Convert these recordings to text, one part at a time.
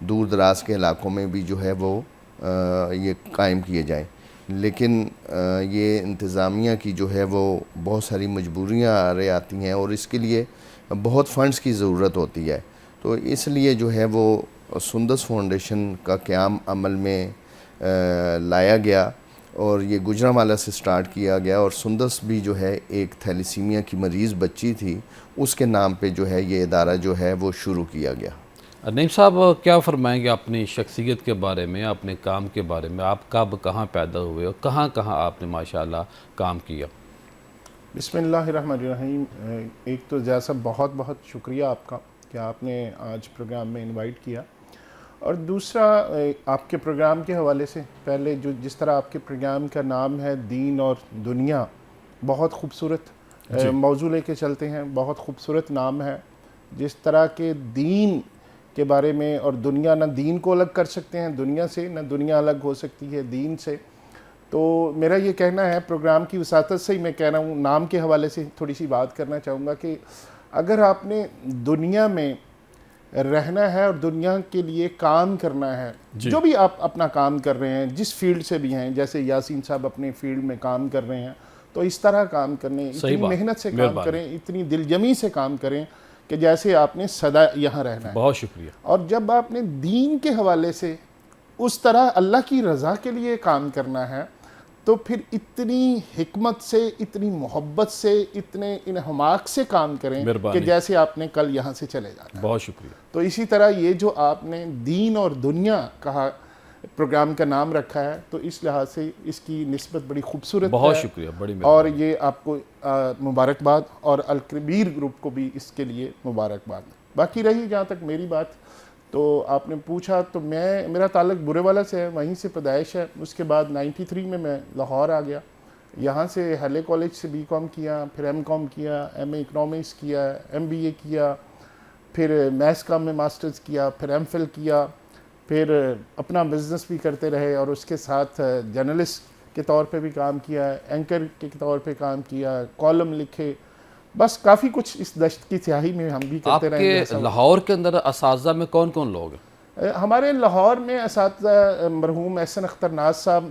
دور دراز کے علاقوں میں بھی جو ہے وہ یہ قائم کیے جائیں، لیکن یہ انتظامیہ کی جو ہے وہ بہت ساری مجبوریاں آتی ہیں اور اس کے لیے بہت فنڈز کی ضرورت ہوتی ہے، تو اس لیے جو ہے وہ سندس فاؤنڈیشن کا قیام عمل میں لایا گیا اور یہ گجرانوالہ سے سٹارٹ کیا گیا، اور سندس بھی جو ہے ایک تھیلیسیمیا کی مریض بچی تھی، اس کے نام پہ جو ہے یہ ادارہ جو ہے وہ شروع کیا گیا۔ نعیم صاحب کیا فرمائیں گے اپنی شخصیت کے بارے میں، اپنے کام کے بارے میں؟ آپ کب کہاں پیدا ہوئے اور کہاں کہاں آپ نے ماشاءاللہ کام کیا؟ بسم اللہ الرحمن الرحیم۔ ایک تو ضیاء صاحب بہت بہت شکریہ آپ کا کہ آپ نے آج پروگرام میں انوائٹ کیا، اور دوسرا آپ کے پروگرام کے حوالے سے پہلے جس طرح آپ کے پروگرام کا نام ہے دین اور دنیا، بہت خوبصورت موضوع لے کے چلتے ہیں، بہت خوبصورت نام ہے۔ جس طرح کے دین کے بارے میں اور دنیا، نہ دین کو الگ کر سکتے ہیں دنیا سے، نہ دنیا الگ ہو سکتی ہے دین سے، تو میرا یہ کہنا ہے پروگرام کی وساطت سے ہی میں کہہ رہا ہوں، نام کے حوالے سے تھوڑی سی بات کرنا چاہوں گا کہ اگر آپ نے دنیا میں رہنا ہے اور دنیا کے لیے کام کرنا ہے، جو بھی آپ اپنا کام کر رہے ہیں، جس فیلڈ سے بھی ہیں، جیسے یاسین صاحب اپنے فیلڈ میں کام کر رہے ہیں، تو اس طرح کام کرنے، اتنی محنت سے کام کریں، اتنی دل جمی سے کام کریں کہ جیسے آپ نے سدا یہاں رہنا ہے۔ بہت شکریہ۔ اور جب آپ نے دین کے حوالے سے اس طرح اللہ کی رضا کے لیے کام کرنا ہے، تو پھر اتنی حکمت سے، اتنی محبت سے، اتنے انہماک سے کام کریں کہ جیسے آپ نے کل یہاں سے چلے جانا ہے۔ بہت شکریہ۔ تو اسی طرح یہ جو آپ نے دین اور دنیا کہا، پروگرام کا نام رکھا ہے، تو اس لحاظ سے اس کی نسبت بڑی خوبصورت ہے۔ بہت شکریہ، بڑی اور یہ آپ کو مبارکباد، اور الکبیر گروپ کو بھی اس کے لیے مبارکباد۔ باقی رہی جہاں تک میری بات، تو آپ نے پوچھا تو میرا تعلق برے والا سے ہے، وہیں سے پیدائش ہے۔ اس کے بعد 93 میں لاہور آ گیا، یہاں سے ہیلے کالج سے بی کام کیا، پھر ایم کام کیا، ایم اے اکنامکس کیا، ایم بی اے کیا، پھر میس کام میں ماسٹرز کیا، پھر ایم فل کیا، پھر اپنا بزنس بھی کرتے رہے، اور اس کے ساتھ جرنلسٹ کے طور پہ بھی کام کیا، اینکر کے طور پہ کام کیا، کالم لکھے، بس کافی کچھ اس دشت کی سیاہی میں ہم بھی کرتے رہے ہیں۔ آپ کے لاہور کے اندر اساتذہ میں کون کون لوگ ہیں؟ ہمارے لاہور میں اساتذہ مرحوم احسن اختر ناز صاحب،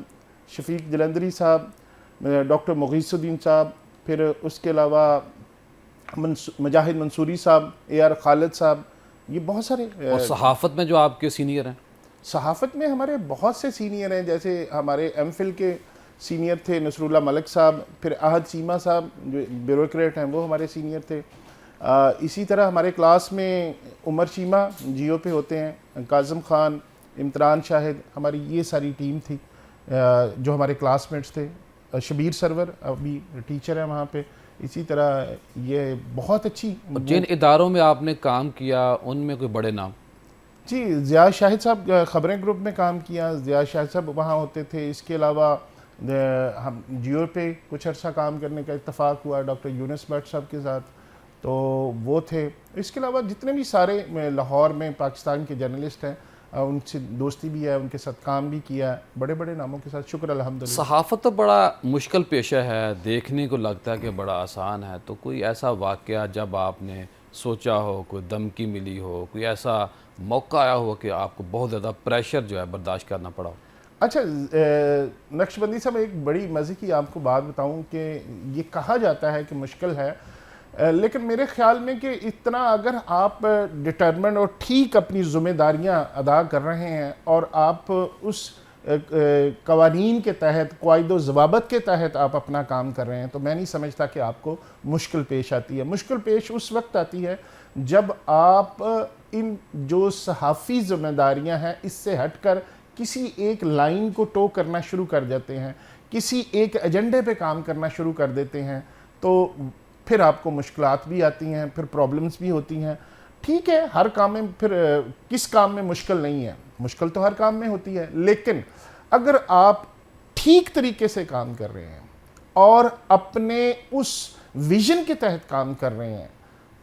شفیق جلندری صاحب، ڈاکٹر مغیث الدین صاحب، پھر اس کے علاوہ مجاہد منصوری صاحب، اے آر خالد صاحب، یہ بہت سارے۔ اور صحافت میں جو آپ کے سینئر ہیں؟ صحافت میں ہمارے بہت سے سینئر ہیں، جیسے ہمارے ایم فل کے سینئر تھے نصر اللہ ملک صاحب، پھر احد چیمہ صاحب جو بیوروکریٹ ہیں، وہ ہمارے سینئر تھے۔ اسی طرح ہمارے کلاس میں عمر چیمہ جیو پہ ہوتے ہیں، کاظم خان، امتران شاہد، ہماری یہ ساری ٹیم تھی جو ہمارے کلاس میٹس تھے۔ شبیر سرور ابھی ٹیچر ہیں وہاں پہ۔ اسی طرح یہ بہت اچھی۔ جن اداروں میں آپ نے کام کیا ان میں کوئی بڑے نام؟ جی، ضیاء شاہد صاحب خبریں گروپ میں کام کیا، ضیاء شاہد صاحب وہاں ہوتے تھے۔ اس کے علاوہ ہم جیو پہ کچھ عرصہ کام کرنے کا اتفاق ہوا ڈاکٹر یونس بٹ صاحب کے ساتھ، تو وہ تھے۔ اس کے علاوہ جتنے بھی سارے لاہور میں پاکستان کے جرنلسٹ ہیں، ان سے دوستی بھی ہے، ان کے ساتھ کام بھی کیا ہے، بڑے بڑے ناموں کے ساتھ، شکر الحمدللہ۔ صحافت تو بڑا مشکل پیشہ ہے، دیکھنے کو لگتا ہے کہ بڑا آسان ہے، تو کوئی ایسا واقعہ جب آپ نے سوچا ہو، کوئی دھمکی ملی ہو، کوئی ایسا موقع آیا ہو کہ آپ کو بہت زیادہ پریشر جو ہے برداشت کرنا پڑا ہو؟ اچھا، نقشبندی صاحب ایک بڑی مزے کی آپ کو بات بتاؤں کہ یہ کہا جاتا ہے کہ مشکل ہے، لیکن میرے خیال میں کہ اتنا اگر آپ ڈٹرمنٹ اور ٹھیک اپنی ذمہ داریاں ادا کر رہے ہیں، اور آپ اس قوانین کے تحت، قواعد و ضوابط کے تحت آپ اپنا کام کر رہے ہیں، تو میں نہیں سمجھتا کہ آپ کو مشکل پیش آتی ہے۔ مشکل پیش اس وقت آتی ہے جب آپ ان جو صحافی ذمہ داریاں ہیں اس سے ہٹ کر کسی ایک لائن کو ٹو کرنا شروع کر دیتے ہیں، کسی ایک ایجنڈے پہ کام کرنا شروع کر دیتے ہیں، تو پھر آپ کو مشکلات بھی آتی ہیں، پھر پرابلمز بھی ہوتی ہیں۔ ٹھیک ہے، ہر کام میں، پھر کس کام میں مشکل نہیں ہے؟ مشکل تو ہر کام میں ہوتی ہے، لیکن اگر آپ ٹھیک طریقے سے کام کر رہے ہیں اور اپنے اس ویژن کے تحت کام کر رہے ہیں،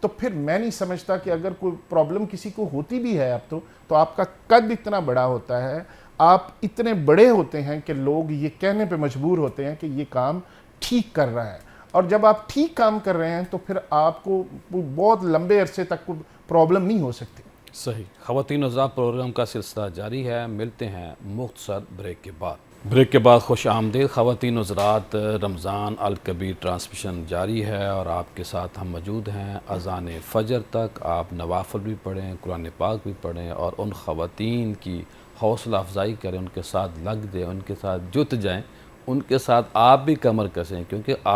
تو پھر میں نہیں سمجھتا کہ اگر کوئی پرابلم کسی کو ہوتی بھی ہے اب تو آپ کا قد اتنا بڑا ہوتا ہے، آپ اتنے بڑے ہوتے ہیں کہ لوگ یہ کہنے پہ مجبور ہوتے ہیں کہ یہ کام ٹھیک کر رہا ہے، اور جب آپ ٹھیک کام کر رہے ہیں تو پھر آپ کو بہت لمبے عرصے تک کوئی پرابلم نہیں ہو سکتی۔ صحیح. خواتین حضرات پروگرام کا سلسلہ جاری ہے. ملتے ہیں مختصر بریک کے بعد. بریک کے بعد خوش آمدید خواتین حضرات. رمضان الکبیر ٹرانسمیشن جاری ہے اور آپ کے ساتھ ہم موجود ہیں اذان فجر تک. آپ نوافل بھی پڑھیں, قرآن پاک بھی پڑھیں اور ان خواتین کی حوصلہ افزائی کریں, ان کے ساتھ لگ دیں, ان کے ساتھ جت جائیں, ان کے ساتھ آپ بھی کمر کسیں, کیونکہ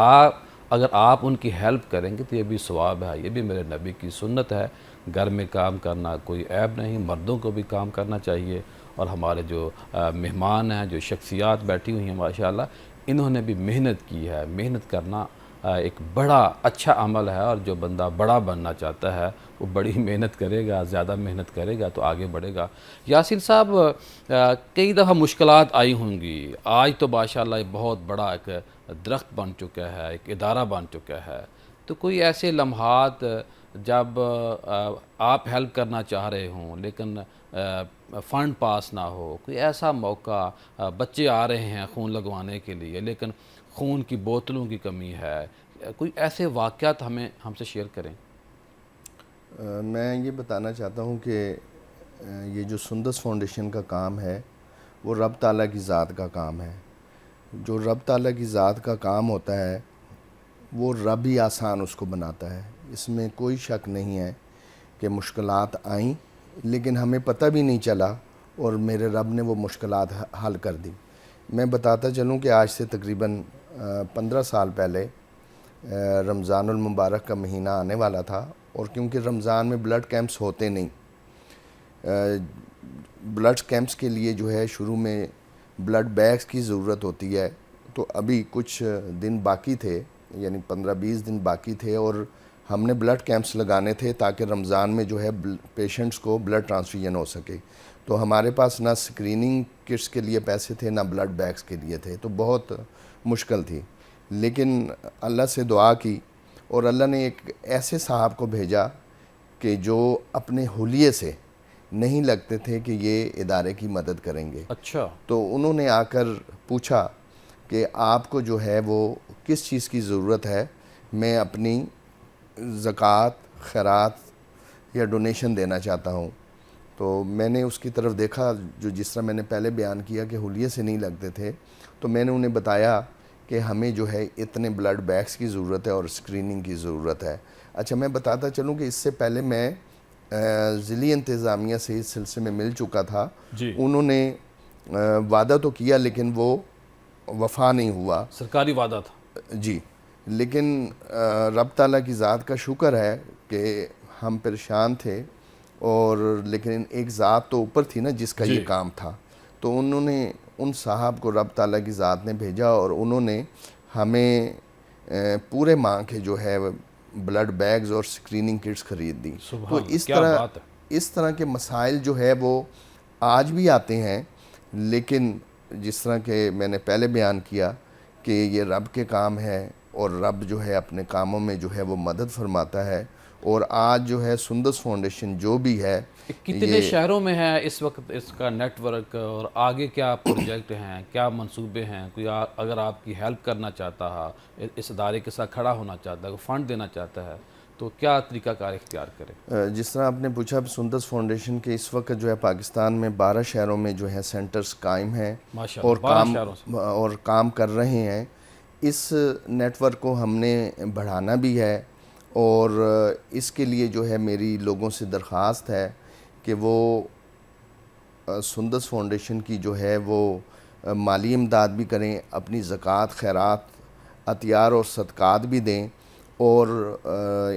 اگر آپ ان کی ہیلپ کریں گے تو یہ بھی ثواب ہے. یہ بھی میرے نبی کی سنت ہے. گھر میں کام کرنا کوئی عیب نہیں, مردوں کو بھی کام کرنا چاہیے. اور ہمارے جو مہمان ہیں, جو شخصیات بیٹھی ہوئی ہیں ماشاءاللہ, انہوں نے بھی محنت کی ہے. محنت کرنا ایک بڑا اچھا عمل ہے, اور جو بندہ بڑا بننا چاہتا ہے وہ بڑی محنت کرے گا, زیادہ محنت کرے گا تو آگے بڑھے گا. یاسین صاحب, کئی دفعہ مشکلات آئی ہوں گی. آج تو ماشاءاللہ بہت بڑا ایک درخت بن چکا ہے, ایک ادارہ بن چکا ہے. تو کوئی ایسے لمحات جب آپ ہیلپ کرنا چاہ رہے ہوں لیکن فنڈ پاس نہ ہو, کوئی ایسا موقع, بچے آ رہے ہیں خون لگوانے کے لیے لیکن خون کی بوتلوں کی کمی ہے, کوئی ایسے واقعات ہم سے شیئر کریں؟ میں یہ بتانا چاہتا ہوں کہ یہ جو سندس فاؤنڈیشن کا کام ہے وہ رب تعالیٰ کی ذات کا کام ہے. جو رب تعالیٰ کی ذات کا کام ہوتا ہے وہ رب ہی آسان اس کو بناتا ہے. اس میں کوئی شک نہیں ہے کہ مشکلات آئیں لیکن ہمیں پتہ بھی نہیں چلا اور میرے رب نے وہ مشکلات حل کر دی. میں بتاتا چلوں کہ آج سے تقریباً 15 سال پہلے رمضان المبارک کا مہینہ آنے والا تھا, اور کیونکہ رمضان میں بلڈ کیمپس ہوتے نہیں, بلڈ کیمپس کے لیے جو ہے شروع میں بلڈ بیگز کی ضرورت ہوتی ہے. تو ابھی کچھ دن باقی تھے, یعنی 15-20 دن باقی تھے, اور ہم نے بلڈ کیمپس لگانے تھے تاکہ رمضان میں جو ہے پیشنٹس کو بلڈ ٹرانسفیوژن ہو سکے. تو ہمارے پاس نہ سکریننگ کٹس کے لیے پیسے تھے نہ بلڈ بیگز کے لیے تھے, تو بہت مشکل تھی. لیکن اللہ سے دعا کی اور اللہ نے ایک ایسے صاحب کو بھیجا کہ جو اپنے حلیے سے نہیں لگتے تھے کہ یہ ادارے کی مدد کریں گے. اچھا. تو انہوں نے آ کر پوچھا کہ آپ کو جو ہے وہ کس چیز کی ضرورت ہے, میں اپنی زکوٰۃ, خیرات یا ڈونیشن دینا چاہتا ہوں. تو میں نے اس کی طرف دیکھا, جو جس طرح میں نے پہلے بیان کیا کہ حلیے سے نہیں لگتے تھے, تو میں نے انہیں بتایا کہ ہمیں جو ہے اتنے بلڈ بیگز کی ضرورت ہے اور اسکریننگ کی ضرورت ہے. اچھا, میں بتاتا چلوں کہ اس سے پہلے میں ضلعی انتظامیہ سے اس سلسلے میں مل چکا تھا. جی. انہوں نے وعدہ تو کیا لیکن وہ وفا نہیں ہوا. سرکاری وعدہ تھا. جی, لیکن رب تعالیٰ کی ذات کا شکر ہے کہ ہم پریشان تھے, اور لیکن ایک ذات تو اوپر تھی نا جس کا یہ کام تھا. تو انہوں نے ان صاحب کو رب تعالیٰ کی ذات نے بھیجا اور انہوں نے ہمیں پورے ماہ کے جو ہے بلڈ بیگز اور سکریننگ کٹس خرید دی. تو اس طرح کے مسائل جو ہے وہ آج بھی آتے ہیں, لیکن جس طرح کہ میں نے پہلے بیان کیا کہ یہ رب کے کام ہے اور رب جو ہے اپنے کاموں میں جو ہے وہ مدد فرماتا ہے. اور آج جو ہے سندس فاؤنڈیشن جو بھی ہے, کتنے شہروں میں ہے اس وقت اس کا نیٹ ورک, اور آگے کیا پروجیکٹ ہیں, کیا منصوبے ہیں؟ کوئی اگر آپ کی ہیلپ کرنا چاہتا ہے, اس ادارے کے ساتھ کھڑا ہونا چاہتا ہے, فنڈ دینا چاہتا ہے, تو کیا طریقہ کار اختیار کرے؟ جس طرح آپ نے پوچھا, سندس فاؤنڈیشن کے اس وقت جو ہے پاکستان میں 12 شہروں میں جو ہے سینٹرز قائم ہیں اور کام کر رہے ہیں. اس نیٹ ورک کو ہم نے بڑھانا بھی ہے, اور اس کے لیے جو ہے میری لوگوں سے درخواست ہے کہ وہ سندس فاؤنڈیشن کی جو ہے وہ مالی امداد بھی کریں, اپنی زکوٰۃ, خیرات, عطیار اور صدقات بھی دیں, اور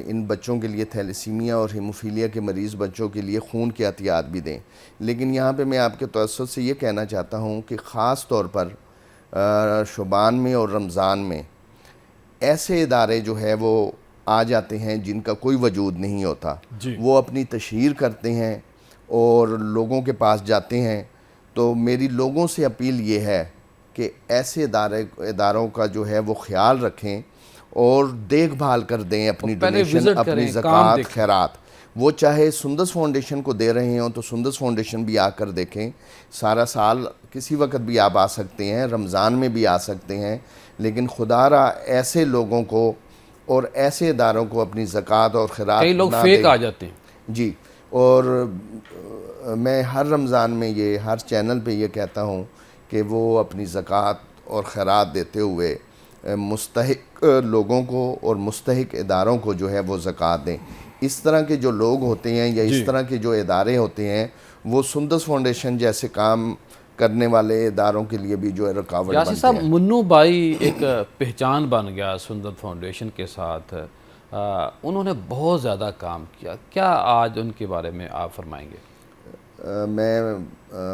ان بچوں کے لیے تھیلیسیمیا اور ہیموفیلیا کے مریض بچوں کے لیے خون کے عطیات بھی دیں. لیکن یہاں پہ میں آپ کے توسط سے یہ کہنا چاہتا ہوں کہ خاص طور پر شعبان میں اور رمضان میں ایسے ادارے جو ہے وہ آ جاتے ہیں جن کا کوئی وجود نہیں ہوتا. وہ اپنی تشہیر کرتے ہیں اور لوگوں کے پاس جاتے ہیں. تو میری لوگوں سے اپیل یہ ہے کہ ایسے اداروں کا جو ہے وہ خیال رکھیں اور دیکھ بھال کر دیں اپنی ڈونیشن, اپنی زکوٰۃ, خیرات. وہ چاہے سندس فاؤنڈیشن کو دے رہے ہوں تو سندس فاؤنڈیشن بھی آ کر دیکھیں. سارا سال کسی وقت بھی آپ آ سکتے ہیں, رمضان میں بھی آ سکتے ہیں, لیکن خدا را ایسے لوگوں کو اور ایسے اداروں کو اپنی زکوٰۃ اور خیرات کئی لوگ فیک آ جاتے ہیں. جی, اور میں ہر رمضان میں یہ ہر چینل پہ یہ کہتا ہوں کہ وہ اپنی زکوٰۃ اور خیرات دیتے ہوئے مستحق لوگوں کو اور مستحق اداروں کو جو ہے وہ زکوٰۃ دیں. اس طرح کے جو لوگ ہوتے ہیں یا اس طرح کے جو ادارے ہوتے ہیں وہ سندس فاؤنڈیشن جیسے کام کرنے والے اداروں کے لیے بھی جو ہے رکاوٹ یاسر بنتے صاحب، ہیں. منو بھائی ایک پہچان بن گیا سندس فاؤنڈیشن کے ساتھ. انہوں نے بہت زیادہ کام کیا. کیا آج ان کے بارے میں آپ فرمائیں گے؟ میں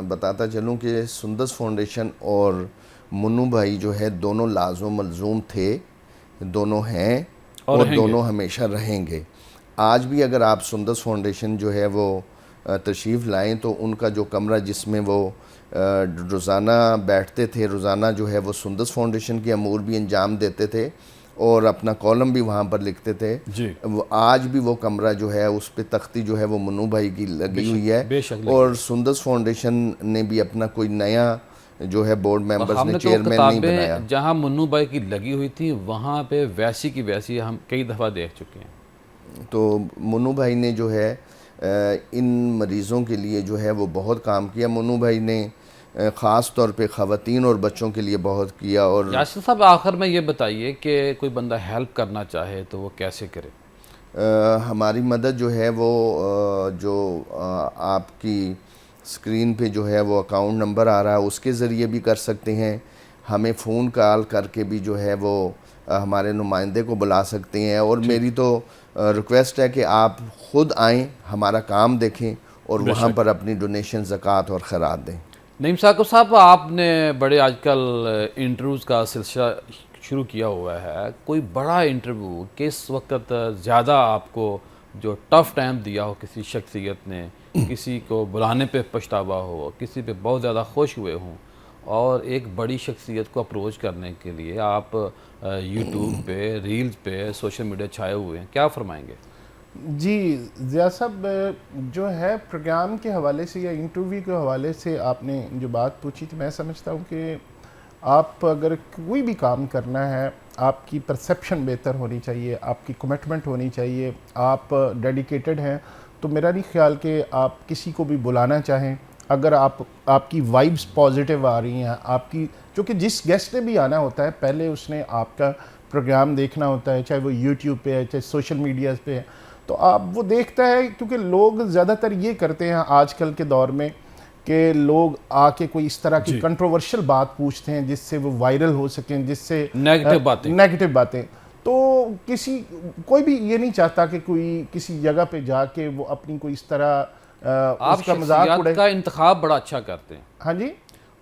بتاتا چلوں کہ سندس فاؤنڈیشن اور منو بھائی جو ہے دونوں لازم و ملزوم تھے، دونوں ہیں اور دونوں ہمیشہ رہیں گے. آج بھی اگر آپ سندس فاؤنڈیشن جو ہے وہ تشریف لائیں تو ان کا جو کمرہ جس میں وہ روزانہ بیٹھتے تھے، روزانہ جو ہے وہ سندس فاؤنڈیشن کے امور بھی انجام دیتے تھے اور اپنا کالم بھی وہاں پر لکھتے تھے. وہ آج بھی وہ کمرہ جو ہے اس پہ تختی جو ہے وہ منو بھائی کی لگی ہوئی ہے. اور سندس فاؤنڈیشن نے بھی اپنا کوئی نیا جو ہے بورڈ ممبرز نے چیئرمین نہیں بنایا. جہاں منو بھائی کی لگی ہوئی تھی وہاں پہ ویسی کی ویسی ہم کئی دفعہ دیکھ چکے ہیں. تو منو بھائی نے جو ہے ان مریضوں کے لیے جو ہے وہ بہت کام کیا. منو بھائی نے خاص طور پہ خواتین اور بچوں کے لیے بہت کیا. اور یاسر صاحب، آخر میں یہ بتائیے کہ کوئی بندہ ہیلپ کرنا چاہے تو وہ کیسے کرے؟ ہماری مدد جو ہے وہ جو آپ کی اسکرین پہ جو ہے وہ اکاؤنٹ نمبر آ رہا ہے اس کے ذریعے بھی کر سکتے ہیں. ہمیں فون کال کر کے بھی جو ہے وہ ہمارے نمائندے کو بلا سکتے ہیں. اور میری تو ریکویسٹ ہے کہ آپ خود آئیں، ہمارا کام دیکھیں اور وہاں پر اپنی ڈونیشن، زکوٰۃ اور خیرات دیں. نعیم ثاقب صاحب، آپ نے بڑے آج کل انٹرویوز کا سلسلہ شروع کیا ہوا ہے. کوئی بڑا انٹرویو کس وقت زیادہ آپ کو جو ٹف ٹائم دیا ہو کسی شخصیت نے، کسی کو بلانے پہ پچھتاوا ہو، کسی پہ بہت زیادہ خوش ہوئے ہوں، اور ایک بڑی شخصیت کو اپروچ کرنے کے لیے آپ یوٹیوب پہ، ریلز پہ، سوشل میڈیا چھائے ہوئے ہیں، کیا فرمائیں گے؟ جی ضیاء صاحب، جو ہے پروگرام کے حوالے سے یا انٹرویو کے حوالے سے آپ نے جو بات پوچھی تھی، میں سمجھتا ہوں کہ آپ اگر کوئی بھی کام کرنا ہے، آپ کی پرسیپشن بہتر ہونی چاہیے، آپ کی کمٹمنٹ ہونی چاہیے، آپ ڈیڈیکیٹڈ ہیں. تو میرا نہیں خیال کہ آپ کسی کو بھی بلانا چاہیں اگر آپ کی وائبس پازیٹیو آ رہی ہیں، آپ کی، چونکہ جس گیسٹ نے بھی آنا ہوتا ہے پہلے اس نے آپ کا پروگرام دیکھنا ہوتا ہے، چاہے وہ یوٹیوب پہ ہے، چاہے سوشل میڈیا پہ ہے. تو آپ وہ دیکھتا ہے، کیونکہ لوگ زیادہ تر یہ کرتے ہیں آج کل کے دور میں کہ لوگ آ کے کوئی اس طرح کی کنٹروورشل بات پوچھتے ہیں جس سے وہ وائرل ہو سکیں، جس سے نیگیٹو باتیں. تو کوئی بھی یہ نہیں چاہتا کہ کوئی کسی جگہ پہ جا کے وہ اپنی کوئی اس طرح آپ شخصیات کا انتخاب بڑا اچھا کرتے ہیں. ہاں جی،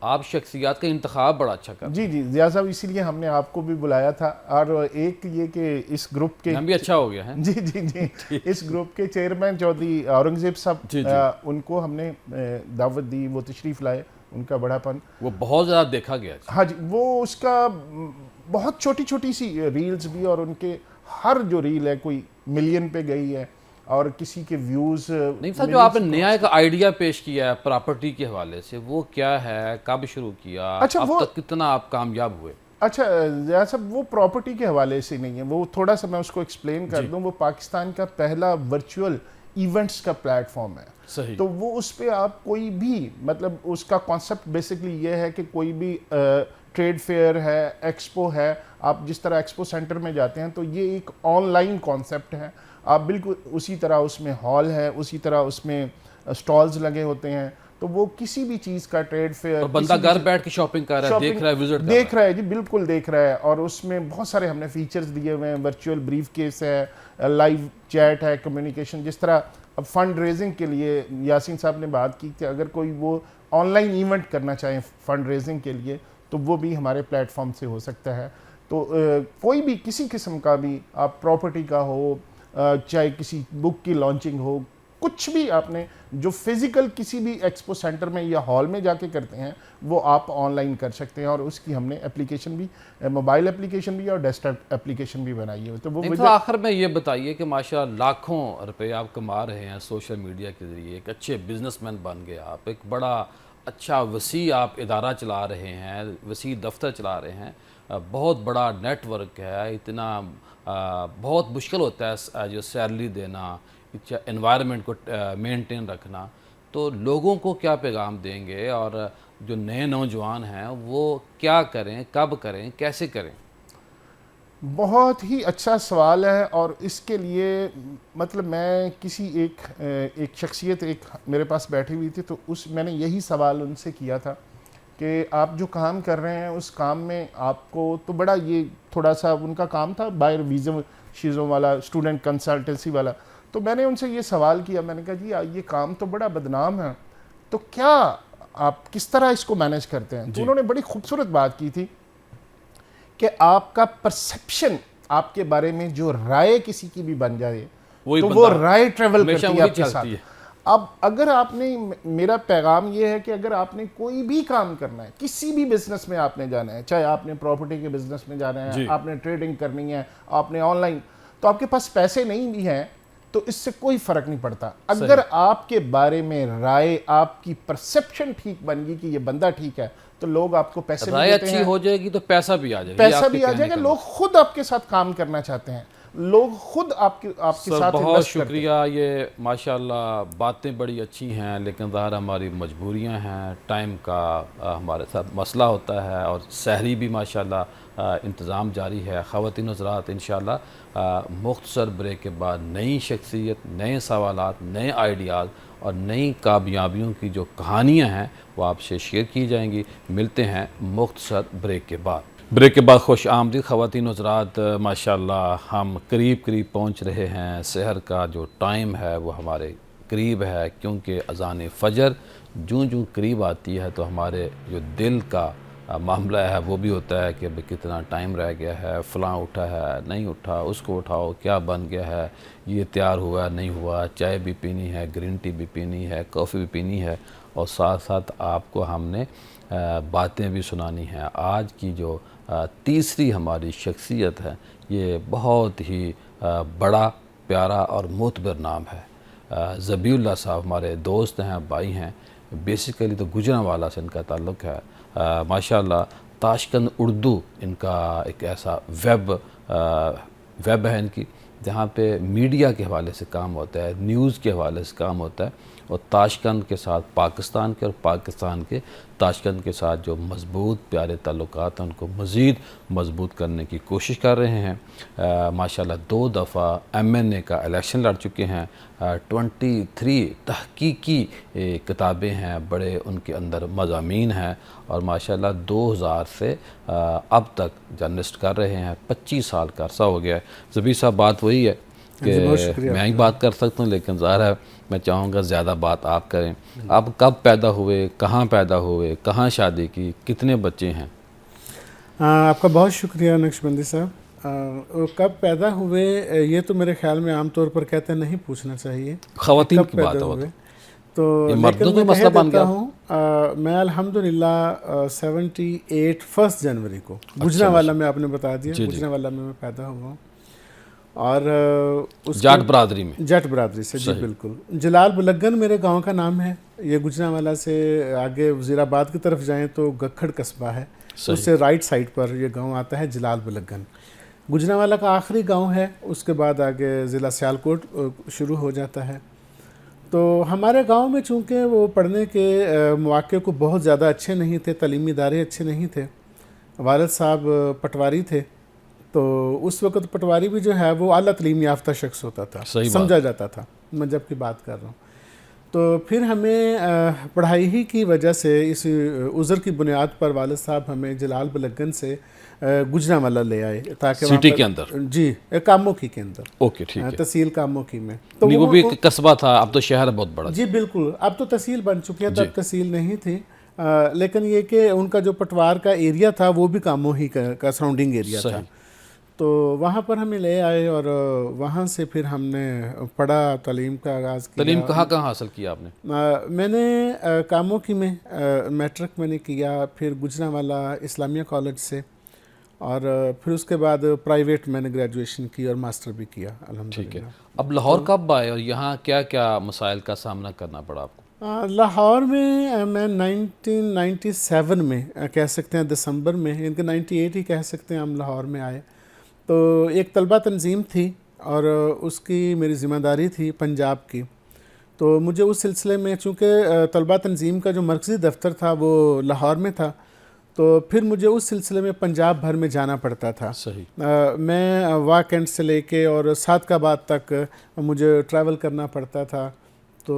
آپ شخصیات کا انتخاب بڑا اچھا کرتے ہیں. جی ضیاء صاحب، اسی لیے ہم نے آپ کو بھی بلایا تھا. اور ایک یہ کہ اس گروپ کے نام بھی اچھا ہو گیا ہے. جی اس گروپ کے چیئرمین چودھری اورنگزیب صاحب، ان کو ہم نے دعوت دی، وہ تشریف لائے. ان کا بڑا پن وہ بہت زیادہ دیکھا گیا. ہاں جی، وہ اس کا بہت چھوٹی چھوٹی سی ریلز بھی، اور ان کے ہر جو ریل ہے کوئی ملین پہ گئی ہے، اور کسی کے ویوز. نہیں صاحب، جو آپ نے نیا ایک آئیڈیا پیش کیا ہے پراپرٹی کے حوالے سے، وہ کیا ہے؟ کب شروع کیا؟ اب تک کتنا آپ کامیاب ہوئے؟ اچھا ضیاء صاحب، وہ پراپرٹی کے حوالے سے نہیں ہے، وہ تھوڑا سا میں اس کو ایکسپلین کر دوں. وہ پاکستان کا پہلا ورچوئل ایونٹس کا پلیٹ فارم ہے. صحیح. تو وہ اس پہ آپ کوئی بھی، مطلب اس کا کانسیپٹ بیسکلی یہ ہے کہ کوئی بھی ٹریڈ فیئر ہے، ایکسپو ہے، آپ جس طرح ایکسپو سینٹر میں جاتے ہیں تو یہ ایک آن لائن کانسیپٹ ہے. آپ بالکل اسی طرح اس میں ہال ہے، اسی طرح اس میں سٹالز لگے ہوتے ہیں. تو وہ کسی بھی چیز کا ٹریڈ فیئر، بندہ گھر بیٹھ کے شاپنگ کر رہا ہے، دیکھ رہا ہے، وزٹ دیکھ رہا ہے. جی بالکل دیکھ رہا ہے. اور اس میں بہت سارے ہم نے فیچرز دیے ہوئے ہیں. ورچوئل بریف کیس ہے، لائیو چیٹ ہے، کمیونیکیشن. جس طرح اب فنڈ ریزنگ کے لیے یاسین صاحب نے بات کی کہ اگر کوئی وہ آن لائن ایونٹ کرنا چاہیں فنڈ ریزنگ کے لیے تو وہ بھی ہمارے پلیٹ فارم سے ہو سکتا ہے. تو کوئی بھی کسی قسم کا بھی، آپ پراپرٹی کا ہو، چاہے کسی بک کی لانچنگ ہو، کچھ بھی آپ نے جو فزیکل کسی بھی ایکسپو سینٹر میں یا ہال میں جا کے کرتے ہیں وہ آپ آن لائن کر سکتے ہیں. اور اس کی ہم نے اپلیکیشن بھی، موبائل اپلیکیشن بھی اور ڈیسک ٹاپ اپلیکیشن بھی بنائی ہے. تو وہ آخر میں یہ بتائیے کہ ماشاءاللہ لاکھوں روپے آپ کما رہے ہیں سوشل میڈیا کے ذریعے، ایک اچھے بزنس مین بن گئے آپ، ایک بڑا اچھا وسیع آپ ادارہ چلا رہے ہیں، وسیع دفتر چلا رہے ہیں، بہت بڑا نیٹ ورک ہے. اتنا بہت مشکل ہوتا ہے جو سیلری دینا، انوائرمنٹ کو مینٹین رکھنا، تو لوگوں کو کیا پیغام دیں گے اور جو نئے نوجوان ہیں وہ کیا کریں، کب کریں، کیسے کریں؟ بہت ہی اچھا سوال ہے، اور اس کے لیے مطلب میں کسی ایک شخصیت میرے پاس بیٹھی ہوئی تھی، تو میں نے یہی سوال ان سے کیا تھا کہ آپ جو کام کر رہے ہیں اس کام میں آپ کو تو بڑا، یہ تھوڑا سا ان کا کام تھا باہر ویزا شیزوں والا، اسٹوڈنٹ کنسلٹنسی والا، تو میں نے ان سے یہ سوال کیا، میں نے کہا جی یہ کام تو بڑا بدنام ہے، تو کیا آپ کس طرح اس کو مینیج کرتے ہیں؟ تو انہوں نے بڑی خوبصورت بات کی تھی کہ آپ کا پرسیپشن، آپ کے بارے میں جو رائے کسی کی بھی بن جائے تو وہ رائے ٹریول کرتی ہے آپ کے ساتھ۔ اب اگر آپ نے، میرا پیغام یہ ہے کہ اگر آپ نے کوئی بھی کام کرنا ہے، کسی بھی بزنس میں آپ نے جانا ہے، چاہے آپ نے پراپرٹی کے بزنس میں جانا ہے، آپ نے ٹریڈنگ کرنی ہے، آپ نے آن لائن، تو آپ کے پاس پیسے نہیں بھی ہیں تو اس سے کوئی فرق نہیں پڑتا، اگر آپ کے بارے میں رائے، آپ کی پرسیپشن ٹھیک بن گئی کہ یہ بندہ ٹھیک ہے، تو لوگ آپ کو پیسے بھی دیتے ہیں، رائے اچھی ہو جائے گی تو پیسہ بھی آ جائے گا، پیسہ بھی آ جائے گا، لوگ خود آپ کے ساتھ کام کرنا چاہتے ہیں، لوگ خود آپ کے ساتھ بہت شکریہ، یہ ماشاءاللہ باتیں بڑی اچھی ہیں، لیکن ظاہر ہماری مجبوریاں ہیں، ٹائم کا ہمارے ساتھ مسئلہ ہوتا ہے، اور سحری بھی ماشاءاللہ انتظام جاری ہے۔ خواتین حضرات، انشاءاللہ مختصر بریک کے بعد نئی شخصیت، نئے سوالات، نئے آئیڈیاز اور نئی کامیابیوں کی جو کہانیاں ہیں وہ آپ سے شیئر کی جائیں گی۔ ملتے ہیں مختصر بریک کے بعد۔ بریک کے بعد خوش آمدید خواتین حضرات، ماشاءاللہ ہم قریب پہنچ رہے ہیں، سحر کا جو ٹائم ہے وہ ہمارے قریب ہے، کیونکہ اذان فجر جوں قریب آتی ہے تو ہمارے جو دل کا معاملہ ہے وہ بھی ہوتا ہے کہ کتنا ٹائم رہ گیا ہے، فلاں اٹھا ہے نہیں اٹھا، اس کو اٹھاؤ، کیا بن گیا ہے، یہ تیار ہوا نہیں ہوا، چائے بھی پینی ہے، گرین ٹی بھی پینی ہے، کافی بھی پینی ہے، اور ساتھ ساتھ آپ کو ہم نے باتیں بھی سنانی ہیں۔ آج کی جو تیسری ہماری شخصیت ہے، یہ بہت ہی بڑا، پیارا اور معتبر نام ہے۔ ذبیح اللہ صاحب ہمارے دوست ہیں، بھائی ہیں، بیسیکلی تو گجرانوالہ سے ان کا تعلق ہے۔ ماشاءاللہ تاشقند اردو ان کا ایک ایسا ویب ہے ان کی، جہاں پہ میڈیا کے حوالے سے کام ہوتا ہے، نیوز کے حوالے سے کام ہوتا ہے، اور تاشقند کے ساتھ پاکستان کے اور پاکستان کے تاشقند کے ساتھ جو مضبوط پیارے تعلقات ہیں ان کو مزید مضبوط کرنے کی کوشش کر رہے ہیں۔ ماشاءاللہ 2 دفعہ MNA کا الیکشن لڑ چکے ہیں، 23 تحقیقی کتابیں ہیں، بڑے ان کے اندر مضامین ہیں، اور ماشاءاللہ 2000 سے اب تک جرنلسٹ کر رہے ہیں، 25 سال کا عرصہ ہو گیا ہے۔ ذبیح صاحب بات وہی ہے کہ میں ہی بات کر سکتا ہوں، لیکن ظاہر ہے میں چاہوں گا زیادہ بات آپ کریں۔ آپ کب پیدا ہوئے، کہاں پیدا ہوئے، کہاں شادی کی، کتنے بچے ہیں؟ آپ کا بہت شکریہ نقشبندی صاحب۔ کب پیدا ہوئے یہ تو میرے خیال میں عام طور پر کہتے ہیں نہیں پوچھنا چاہیے، خواتین کی بات ہوئی تو مردوں کا مسئلہ بن گیا ہوں۔ میں الحمدللہ 78 1 جنوری کو گجرانوالہ میں، آپ نے بتا دیا، گجرانوالہ میں پیدا ہوا ہوں، اور جٹ برادری میں، جٹ برادری سے، جی بالکل۔ جلال بلگن میرے گاؤں کا نام ہے، یہ گجرانوالہ سے آگے وزیر آباد کی طرف جائیں تو گکھڑ قصبہ ہے، اس سے رائٹ سائڈ پر یہ گاؤں آتا ہے جلال بلگن۔ گجرانوالہ کا آخری گاؤں ہے، اس کے بعد آگے ضلع سیالکوٹ شروع ہو جاتا ہے۔ تو ہمارے گاؤں میں چونکہ وہ پڑھنے کے مواقع کو بہت زیادہ اچھے نہیں تھے، تعلیمی ادارے اچھے نہیں تھے، والد صاحب پٹواری تھے، تو اس وقت پٹواری بھی جو ہے وہ اعلیٰ تعلیم یافتہ شخص ہوتا تھا، سمجھا جاتا تھا، میں جب کی بات کر رہا ہوں۔ تو پھر ہمیں پڑھائی ہی کی وجہ سے، اس عذر کی بنیاد پر والد صاحب ہمیں جلال بلگن سے گجرانوالہ لے آئے، تاکہ سٹی کے اندر، جی کاموکی کے اندر، اوکے ٹھیک ہے، تحصیل کاموکی میں۔ تو وہ بھی ایک قصبہ تھا، اب تو شہر بہت بڑا، جی بالکل، اب تو تحصیل بن چکی ہے، تب تحصیل نہیں تھی، لیکن یہ کہ ان کا جو پٹوار کا ایریا تھا وہ بھی کاموکی کا سراؤنڈنگ ایریا تھا، تو وہاں پر ہمیں لے آئے، اور وہاں سے پھر ہم نے پڑھا، تعلیم کا آغاز کیا۔ تعلیم کہاں حاصل کیا آپ نے؟ میں نے کاموکی میں میٹرک میں نے کیا، پھر گجرانوالہ اسلامیہ کالج سے، اور پھر اس کے بعد پرائیویٹ میں نے گریجویشن کی اور ماسٹر بھی کیا الحمدللہ۔ ٹھیک ہے، اب لاہور کب آئے اور یہاں کیا کیا مسائل کا سامنا کرنا پڑا آپ کو؟ لاہور میں میں 1997 میں کہہ سکتے ہیں دسمبر میں، یعنی کہ 98 ہی کہہ سکتے ہیں، ہم لاہور میں آئے۔ تو ایک طلبہ تنظیم تھی، اور اس کی میری ذمہ داری تھی پنجاب کی. تو مجھے اس سلسلے میں چونکہ طلبہ تنظیم کا جو مرکزی دفتر تھا وہ لاہور میں تھا، تو پھر مجھے اس سلسلے میں پنجاب بھر میں جانا پڑتا تھا. صحیح. میں واک اینڈ سے لے کے اور صادقآباد تک مجھے ٹریول کرنا پڑتا تھا. تو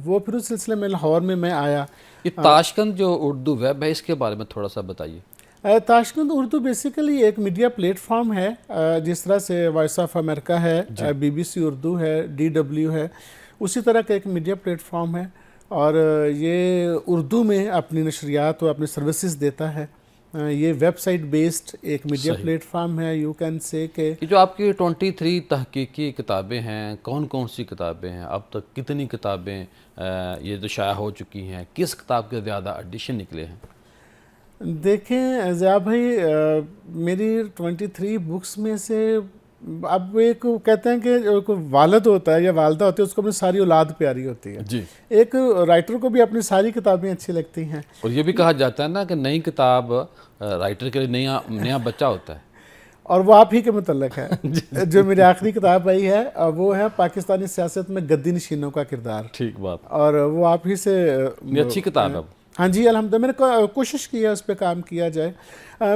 وہ پھر اس سلسلے میں لاہور میں آیا. یہ تاشقند جو اردو ویب ہے اس کے بارے میں تھوڑا سا بتائیے. تاشقند اردو بیسیکلی ایک میڈیا پلیٹ فارم ہے، جس طرح سے وائس آف امریکہ ہے، BBC اردو ہے، DW ہے، اسی طرح کا ایک میڈیا پلیٹ فارم ہے. اور یہ اردو میں اپنی نشریات و اپنی سروسز دیتا ہے. یہ ویب سائٹ بیسڈ ایک میڈیا پلیٹ فارم ہے. یو کین سے کہ یہ جو آپ کی 23 تحقیقی کتابیں ہیں، کون کون سی کتابیں ہیں، اب تک کتنی کتابیں یہ جو شائع ہو چکی ہیں، کس کتاب کے زیادہ ایڈیشن نکلے ہیں؟ دیکھیں ضیاء بھائی، میری 23 بکس میں سے اب ایک کہتے ہیں کہ کوئی والد ہوتا ہے یا والدہ ہوتی ہے، اس کو اپنی ساری اولاد پیاری ہوتی ہے. جی. ایک رائٹر کو بھی اپنی ساری کتابیں اچھی لگتی ہیں. اور یہ بھی کہا جاتا ہے نا کہ نئی کتاب رائٹر کے لیے نیا بچہ ہوتا ہے. اور وہ آپ ہی کے متعلق ہے. جو میری آخری کتاب آئی ہے وہ ہے پاکستانی سیاست میں گدی نشینوں کا کردار. ٹھیک بات. اور وہ آپ ہی سے یہ اچھی کتاب ہے. ہاں جی الحمدللہ، میں نے کوشش کی ہے اس پہ کام کیا جائے.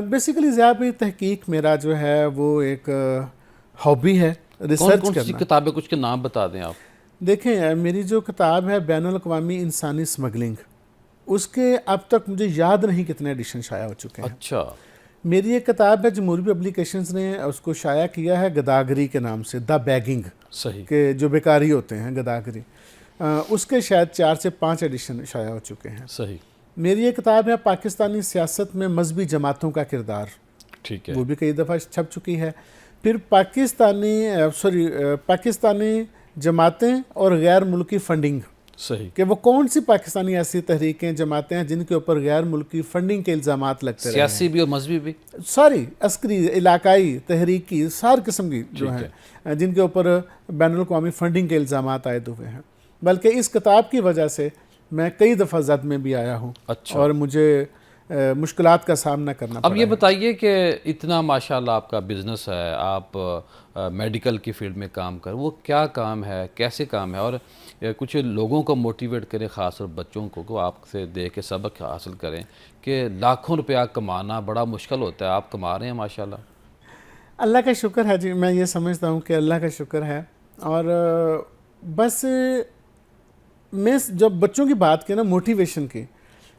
بیسیکلی ضیاء بھائی تحقیق میرا جو ہے وہ ایک ہابی ہے، ریسرچ کون سی کرنا. کتابیں کچھ کے نام بتا دیں آپ. دیکھیں میری جو کتاب ہے بین الاقوامی انسانی سمگلنگ، اس کے اب تک مجھے یاد نہیں کتنے ایڈیشن شائع ہو چکے ہیں. اچھا. میری ایک کتاب ہے جمہوری پبلیکیشنز نے اس کو شائع کیا ہے گداگری کے نام سے، دا بیگنگ. صحیح. کہ جو بیکاری ہوتے ہیں گداگری، اس کے شاید 4 سے 5 ایڈیشن شائع ہو چکے ہیں. صحیح. میری ایک کتاب ہے پاکستانی سیاست میں مذہبی جماعتوں کا کردار. ٹھیک ہے. وہ بھی کئی دفعہ چھپ چکی ہے. پھر پاکستانی جماعتیں اور غیر ملکی فنڈنگ. صحیح. کہ وہ کون سی پاکستانی ایسی تحریکیں جماعتیں ہیں جن کے اوپر غیر ملکی فنڈنگ کے الزامات لگتے رہے ہیں. سیاسی بھی اور مذہبی بھی. ساری عسکری، علاقائی، تحریکی، سار قسم کی جو ہیں جن کے اوپر بین الاقوامی فنڈنگ کے الزامات عائد ہوئے ہیں. بلکہ اس کتاب کی وجہ سے میں کئی دفعہ زد میں بھی آیا ہوں. اچھا. اور مجھے مشکلات کا سامنا کرنا پڑا. اب یہ بتائیے کہ اتنا ماشاءاللہ آپ کا بزنس ہے، آپ میڈیکل کی فیلڈ میں کام کر، وہ کیا کام ہے، کیسے کام ہے، اور کچھ لوگوں کو موٹیویٹ کریں، خاص طور بچوں کو آپ سے دیکھ کے سبق حاصل کریں کہ لاکھوں روپیہ کمانا بڑا مشکل ہوتا ہے، آپ کما رہے ہیں ماشاءاللہ. اللہ کا شکر ہے جی. میں یہ سمجھتا ہوں کہ اللہ کا شکر ہے. اور بس میں جب بچوں کی بات کی نا موٹیویشن کی،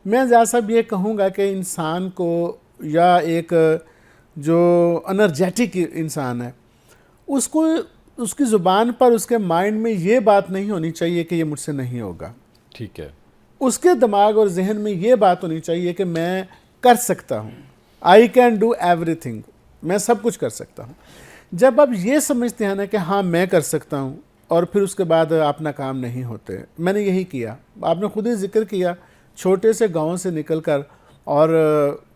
میں زیادہ صاحب یہ کہوں گا کہ انسان کو، یا ایک جو انرجیٹک انسان ہے، اس کو اس کی زبان پر، اس کے مائنڈ میں یہ بات نہیں ہونی چاہیے کہ یہ مجھ سے نہیں ہوگا. ٹھیک ہے. اس کے دماغ اور ذہن میں یہ بات ہونی چاہیے کہ میں کر سکتا ہوں. I can do every thing. میں سب کچھ کر سکتا ہوں. جب آپ یہ سمجھتے ہیں نا کہ ہاں میں کر سکتا ہوں، اور پھر اس کے بعد آپ ناکام نہیں ہوتے. میں نے یہی کیا. آپ نے خود ہی ذکر کیا، چھوٹے سے گاؤں سے نکل کر اور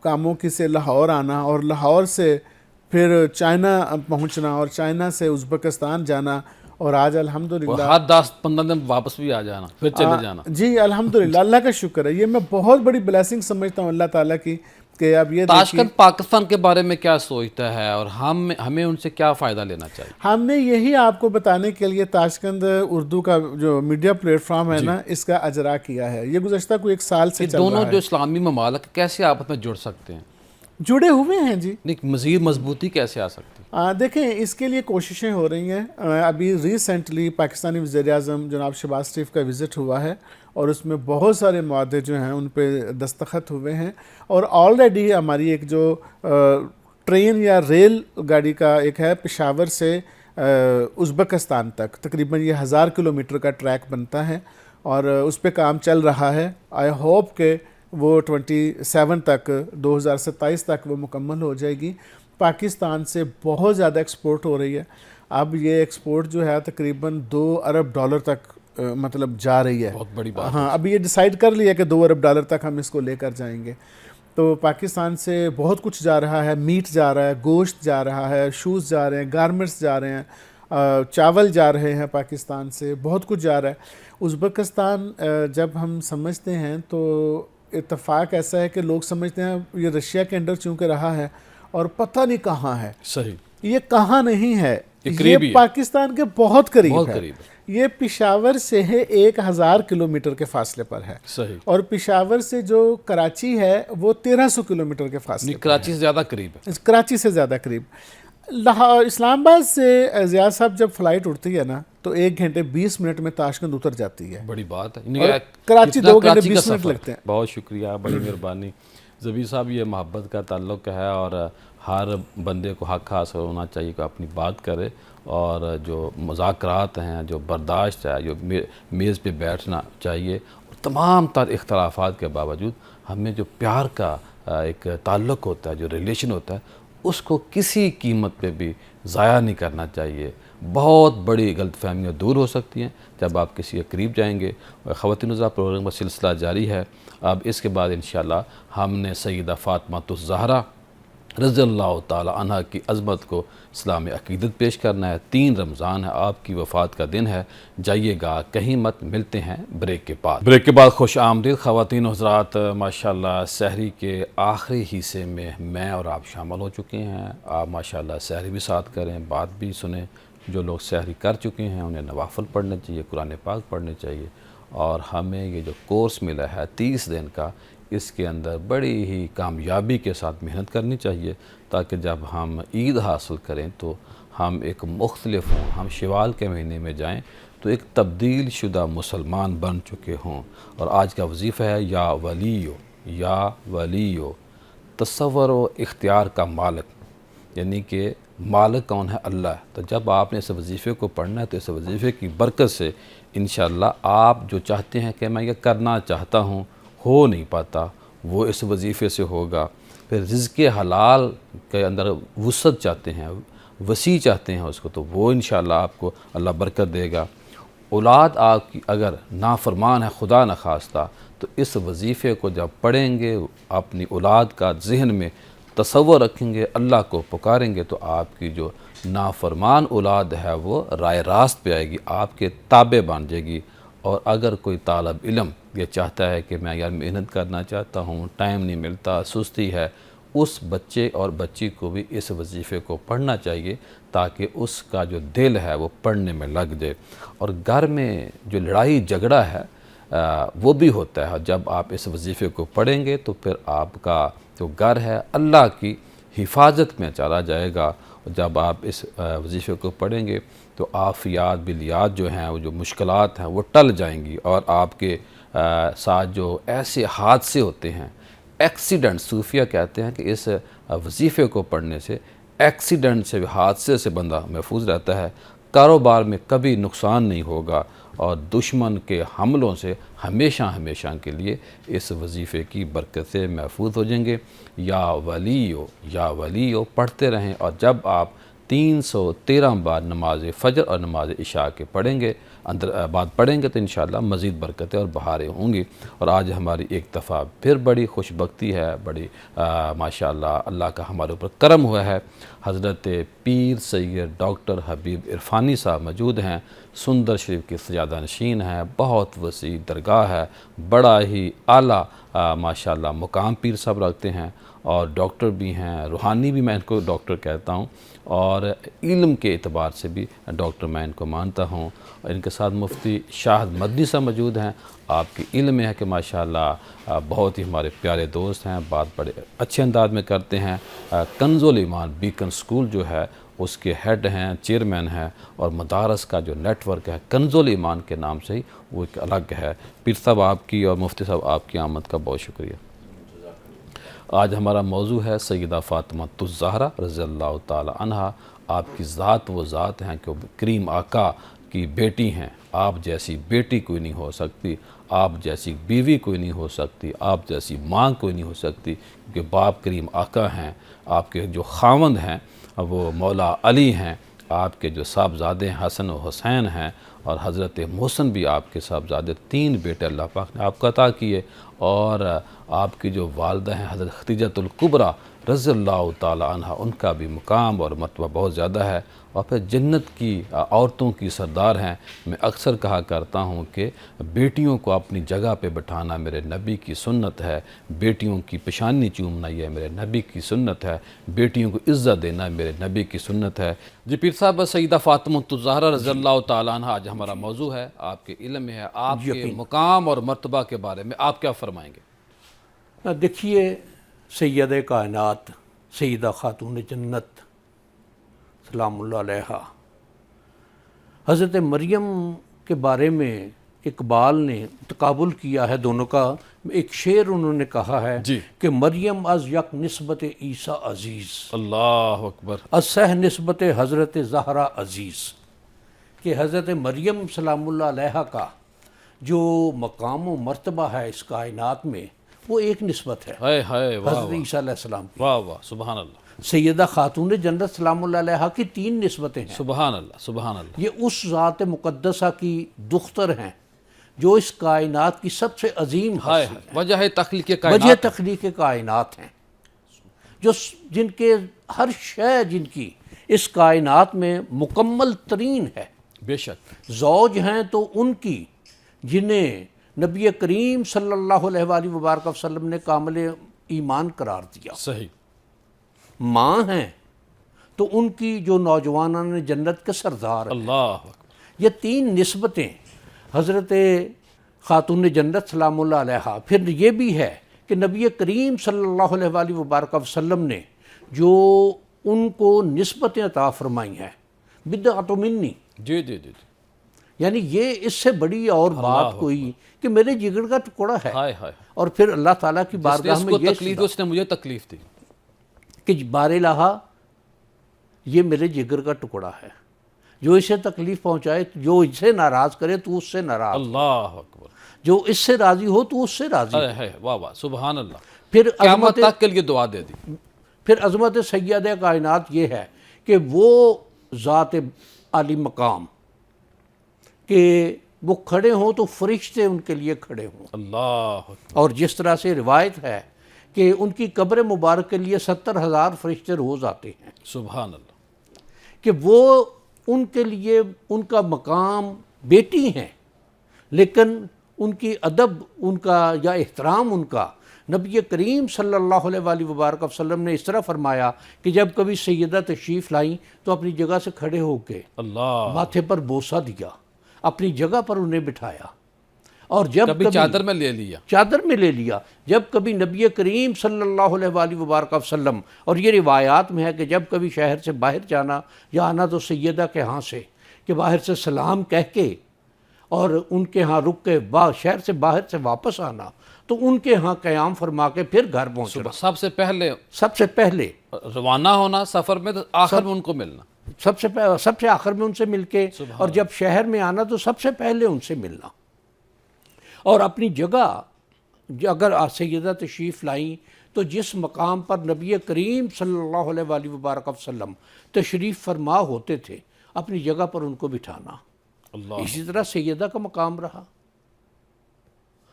کاموں کی سے لاہور آنا، اور لاہور سے پھر چائنا پہنچنا، اور چائنا سے ازبکستان جانا، اور آج الحمدللہ ہر 10-15 دن واپس بھی آ جانا، پھر چلے جانا. جی الحمدللہ، اللہ کا شکر ہے. یہ میں بہت بڑی بلیسنگ سمجھتا ہوں اللہ تعالیٰ کی کہ اب یہ تاشقند پاکستان کے بارے میں کیا سوچتا ہے، اور ہمیں ان سے کیا فائدہ لینا چاہیے؟ ہم نے یہی آپ کو بتانے کے لیے تاشقند اردو کا جو میڈیا پلیٹ فارم ہے نا، اس کا اجرا کیا ہے. یہ گزشتہ کوئی 1 سال سے چل رہا ہے. دونوں جو اسلامی ممالک کیسے آپس میں جڑ سکتے ہیں؟ جڑے ہوئے ہیں جی. مزید مضبوطی کیسے آ سکتی؟ دیکھیں اس کے لیے کوششیں ہو رہی ہیں. ابھی ریسنٹلی پاکستانی وزیر اعظم جناب شہباز شریف کا وزٹ ہوا ہے، اور اس میں بہت سارے معاہدے جو ہیں ان پہ دستخط ہوئے ہیں. اور آلریڈی ہماری ایک جو ٹرین یا ریل گاڑی کا ایک ہے پشاور سے ازبکستان تک، تقریباً یہ 1000 کلومیٹر کا ٹریک بنتا ہے، اور اس پہ کام چل رہا ہے. آئی ہوپ کہ وہ 27 تک 2027 تک وہ مکمل ہو جائے گی. پاکستان سے بہت زیادہ ایکسپورٹ ہو رہی ہے. اب یہ ایکسپورٹ جو ہے تقریباً $2 ارب تک مطلب جا رہی ہے. بہت بڑی بات. ہاں اب یہ ڈیسائیڈ کر لیا کہ $2 ارب تک ہم اس کو لے کر جائیں گے. تو پاکستان سے بہت کچھ جا رہا ہے. میٹ جا رہا ہے، گوشت جا رہا ہے، شوز جا رہے ہیں، گارمنٹس جا رہے ہیں، چاول جا رہے ہیں پاکستان سے، بہت کچھ جا رہا ہے. ازبکستان جب ہم سمجھتے ہیں تو اتفاق ایسا ہے کہ لوگ سمجھتے ہیں یہ رشیا کے انڈر چونکہ رہا ہے، اور پتہ نہیں کہاں ہے. صحیح. یہ کہاں نہیں ہے. قریب پاکستان کے بہت قریب بہت ہے. قریب یہ پشاور سے ہے 1000 کلومیٹر کے فاصلے پر ہے. صحیح. اور پشاور سے جو کراچی ہے وہ 1300 کلومیٹر کے فاصلے پر کراچی سے زیادہ قریب ہے. کراچی سے زیادہ قریب. اسلام آباد سے زیاد صاحب جب فلائٹ اٹھتی ہے نا تو 1 گھنٹے 20 منٹ میں تاشقند اتر جاتی ہے. بڑی بات ہے. کراچی 2 گھنٹے 20 منٹ لگتے ہیں. بہت شکریہ, بڑی مہربانی. زبیر صاحب, یہ محبت کا تعلق ہے اور ہر بندے کو حق حاصل ہونا چاہیے کہ اپنی بات کرے, اور جو مذاکرات ہیں, جو برداشت ہے, جو میز پہ بیٹھنا چاہیے, اور تمام تر اختلافات کے باوجود ہمیں جو پیار کا ایک تعلق ہوتا ہے, جو ریلیشن ہوتا ہے, اس کو کسی قیمت پہ بھی ضائع نہیں کرنا چاہیے. بہت بڑی غلط فہمیاں دور ہو سکتی ہیں جب آپ کسی کے قریب جائیں گے. خواتین حضرات, پروگرام کا سلسلہ جاری ہے. اب اس کے بعد انشاءاللہ ہم نے سیدہ فاطمہ الزہرا رضی اللہ تعالی عنہ کی عظمت کو اسلام عقیدت پیش کرنا ہے. 3 رمضان ہے, آپ کی وفات کا دن ہے. جائیے گا کہیں مت, ملتے ہیں بریک کے بعد. بریک کے بعد خوش آمدید خواتین و حضرات. ماشاءاللہ سحری کے آخری حصے میں اور آپ شامل ہو چکے ہیں. آپ ماشاءاللہ سحری بھی ساتھ کریں, بات بھی سنیں. جو لوگ سحری کر چکے ہیں انہیں نوافل پڑھنے چاہیے, قرآن پاک پڑھنے چاہیے. اور ہمیں یہ جو کورس ملا ہے 30 دن کا, اس کے اندر بڑی ہی کامیابی کے ساتھ محنت کرنی چاہیے, تاکہ جب ہم عید حاصل کریں تو ہم ایک مختلف ہوں. ہم شوال کے مہینے میں جائیں تو ایک تبدیل شدہ مسلمان بن چکے ہوں. اور آج کا وظیفہ ہے یا ولیو, یا ولیو, تصور و اختیار کا مالک, یعنی کہ مالک کون ہے؟ اللہ. تو جب آپ نے اس وظیفے کو پڑھنا ہے تو اس وظیفے کی برکت سے انشاءاللہ آپ جو چاہتے ہیں کہ میں یہ کرنا چاہتا ہوں, ہو نہیں پاتا, وہ اس وظیفے سے ہوگا. پھر رزق حلال کے اندر وسعت چاہتے ہیں, وسیع چاہتے ہیں اس کو, تو وہ انشاءاللہ آپ کو اللہ برکت دے گا. اولاد آپ کی اگر نافرمان ہے خدا نخواستہ, تو اس وظیفے کو جب پڑھیں گے, اپنی اولاد کا ذہن میں تصور رکھیں گے, اللہ کو پکاریں گے, تو آپ کی جو نافرمان اولاد ہے وہ رائے راست پہ آئے گی, آپ کے تابع بن جائے گی. اور اگر کوئی طالب علم یہ چاہتا ہے کہ میں یار محنت کرنا چاہتا ہوں, ٹائم نہیں ملتا, سستی ہے, اس بچے اور بچی کو بھی اس وظیفے کو پڑھنا چاہیے, تاکہ اس کا جو دل ہے وہ پڑھنے میں لگ جائے. اور گھر میں جو لڑائی جھگڑا ہے وہ بھی ہوتا ہے. جب آپ اس وظیفے کو پڑھیں گے تو پھر آپ کا جو گھر ہے اللہ کی حفاظت میں چلا جائے گا. جب آپ اس وظیفے کو پڑھیں گے تو آفیات بلیات جو ہیں, وہ جو مشکلات ہیں وہ ٹل جائیں گی. اور آپ کے ساتھ جو ایسے حادثے ہوتے ہیں, ایکسیڈنٹ, صوفیہ کہتے ہیں کہ اس وظیفے کو پڑھنے سے ایکسیڈنٹ سے, حادثے سے بندہ محفوظ رہتا ہے. کاروبار میں کبھی نقصان نہیں ہوگا, اور دشمن کے حملوں سے ہمیشہ کے لیے اس وظیفے کی برکت سے محفوظ ہو جائیں گے. یا ولیو, یا ولیو پڑھتے رہیں. اور جب آپ 313 بار نماز فجر اور نماز عشاء کے پڑھیں گے, بعد پڑھیں گے, تو انشاءاللہ مزید برکتیں اور بہاریں ہوں گی. اور آج ہماری ایک دفعہ پھر بڑی خوش بختی ہے, بڑی ماشاءاللہ اللہ کا ہمارے اوپر کرم ہوا ہے. حضرت پیر سید ڈاکٹر حبیب عرفانی صاحب موجود ہیں, سندر شریف کے سجادہ نشین ہیں, بہت وسیع درگاہ ہے, بڑا ہی اعلیٰ ماشاءاللہ مقام پیر صاحب رکھتے ہیں, اور ڈاکٹر بھی ہیں, روحانی بھی میں ان کو ڈاکٹر کہتا ہوں, اور علم کے اعتبار سے بھی ڈاکٹر میں ان کو مانتا ہوں. ان کے ساتھ مفتی شاہد مدنی صاحب موجود ہیں. آپ کی علم ہے کہ ماشاءاللہ بہت ہی ہمارے پیارے دوست ہیں, بات بڑے اچھے انداز میں کرتے ہیں. کنز الایمان بیکن سکول جو ہے اس کے ہیڈ ہیں, چیئرمین ہیں, اور مدارس کا جو نیٹ ورک ہے کنز الایمان کے نام سے ہی وہ ایک الگ ہے. پیر صاحب آپ کی اور مفتی صاحب آپ کی آمد کا بہت شکریہ. آج ہمارا موضوع ہے سیدہ فاطمہ الزہرا رضی اللہ تعالی عنہا. آپ کی ذات وہ ذات ہیں کہ وہ کریم آقا کی بیٹی ہیں. آپ جیسی بیٹی کوئی نہیں ہو سکتی, آپ جیسی بیوی کوئی نہیں ہو سکتی, آپ جیسی ماں کوئی نہیں ہو سکتی, کیونکہ باپ کریم آقا ہیں. آپ کے جو خاوند ہیں وہ مولا علی ہیں, آپ کے جو صاحبزادے حسن و حسین ہیں, اور حضرت محسن بھی آپ کے صاحبزادے. 3 بیٹے اللہ پاک نے آپ کو عطا کیے, اور آپ کی جو والدہ ہیں حضرت خدیجۃ الکبریٰ رضی اللہ تعالی عنہ، ان کا بھی مقام اور مرتبہ بہت زیادہ ہے، اور پھر جنت کی عورتوں کی سردار ہیں۔ میں اکثر کہا کرتا ہوں کہ بیٹیوں کو اپنی جگہ پہ بٹھانا میرے نبی کی سنت ہے، بیٹیوں کی پیشانی چومنا یہ میرے نبی کی سنت ہے، بیٹیوں کو عزت دینا میرے نبی کی سنت ہے۔ جی پیر صاحب، سیدہ فاطمہ الزہرا رضی اللہ تعالیٰ عنہ آج ہمارا موضوع ہے، آپ کے علم میں ہے، آپ کے مقام اور مرتبہ کے بارے میں آپ کیا فرمائیں گے؟ دیکھیے، سید کائنات سیدہ خاتون جنت سلام اللہ علیہا، حضرت مریم کے بارے میں اقبال نے تقابل کیا ہے دونوں کا۔ ایک شعر انہوں نے کہا ہے جی کہ مریم از یک نسبت عیسیٰ عزیز، اللہ اکبر، از سہ نسبت حضرت زہرا عزیز، کہ حضرت مریم سلام اللہ علیہا کا جو مقام و مرتبہ ہے اس کائنات میں وہ ایک نسبت ہے ہائے ہائے، واہ حضرت عیسیٰ علیہ السلام کی۔ واہ واہ، سبحان اللہ، سیدہ خاتون جنت سلام اللہ علیہا کی 3 نسبتیں ہیں۔ سبحان اللہ، سبحان اللہ، یہ اس ذات مقدسہ کی دختر ہیں جو اس کائنات کی سب سے عظیم ہائے ہستی ہائے، وجہ ہے تخلیق وجہ کائنات، تخلیق کائنات ہیں، جو جن کے ہر شے جن کی اس کائنات میں مکمل ترین ہے۔ بے شک، زوج ہیں تو ان کی جنہیں نبی کریم صلی اللہ علیہ وآلہ وبارک وسلم نے کامل ایمان قرار دیا۔ صحیح، ماں ہیں تو ان کی جو نوجوانان جنت کے سردار ہیں۔ اللہ اکبر، یہ 3 نسبتیں حضرت خاتون جنت سلام اللہ علیہا۔ پھر یہ بھی ہے کہ نبی کریم صلی اللہ علیہ وآلہ وبارک وسلم نے جو ان کو نسبتیں عطا فرمائی ہیں، بدعۃ منی، جی جی جی، یعنی یہ اس سے بڑی اور بات کوئی کہ میرے جگر کا ٹکڑا ہے، ہائے ہائے، اور پھر اللہ تعالیٰ کی جس نے بارگاہ اس میں کو یہ تکلیف دی اس نے مجھے تکلیف دی، کہ بار الہا یہ میرے جگر کا ٹکڑا ہے، جو اسے تکلیف پہنچائے، جو اسے ناراض کرے تو اس سے ناراض، اللہ اکبر، جو اس سے راضی ہو تو اس سے راضی۔ ہائے ہائے، واہ واہ، سبحان اللہ، پھر قیامت عظمت تک کے لیے دعا دے دی، پھر عظمت سیدہ کائنات یہ ہے کہ وہ ذات عالی مقام کہ وہ کھڑے ہوں تو فرشتے ان کے لیے کھڑے ہوں، اللہ اکبر، اور جس طرح سے روایت ہے کہ ان کی قبر مبارک کے لیے 70,000 فرشتے روز آتے ہیں، سبحان اللہ، کہ وہ ان کے لیے ان کا مقام بیٹی ہیں، لیکن ان کی ادب ان کا یا احترام ان کا نبی کریم صلی اللہ علیہ وآلہ وبارک وسلم نے اس طرح فرمایا کہ جب کبھی سیدہ تشریف لائیں تو اپنی جگہ سے کھڑے ہو کے اللہ، ماتھے پر بوسہ دیا، اپنی جگہ پر انہیں بٹھایا، اور جب کبھی چادر میں لے لیا، چادر میں لے لیا، جب کبھی نبی کریم صلی اللہ علیہ وآلہ وبارک وسلم، اور یہ روایات میں ہے کہ جب کبھی شہر سے باہر جانا یا آنا تو سیدہ کے ہاں سے کہ باہر سے سلام کہہ کے اور ان کے ہاں رک کے شہر سے باہر سے واپس آنا، تو ان کے ہاں قیام فرما کے پھر گھر پہنچنا، سب سے پہلے سب سے پہلے روانہ ہونا سفر میں تو آخر میں ان کو ملنا، سب سے آخر میں ان سے مل کے، اور جب شہر میں آنا تو سب سے پہلے ان سے ملنا، اور اپنی جگہ اگر سیدہ تشریف لائیں تو جس مقام پر نبی کریم صلی اللہ علیہ وآلہ وبارک وسلم تشریف فرما ہوتے تھے اپنی جگہ پر ان کو بٹھانا، اللہ، اسی طرح سیدہ کا مقام رہا۔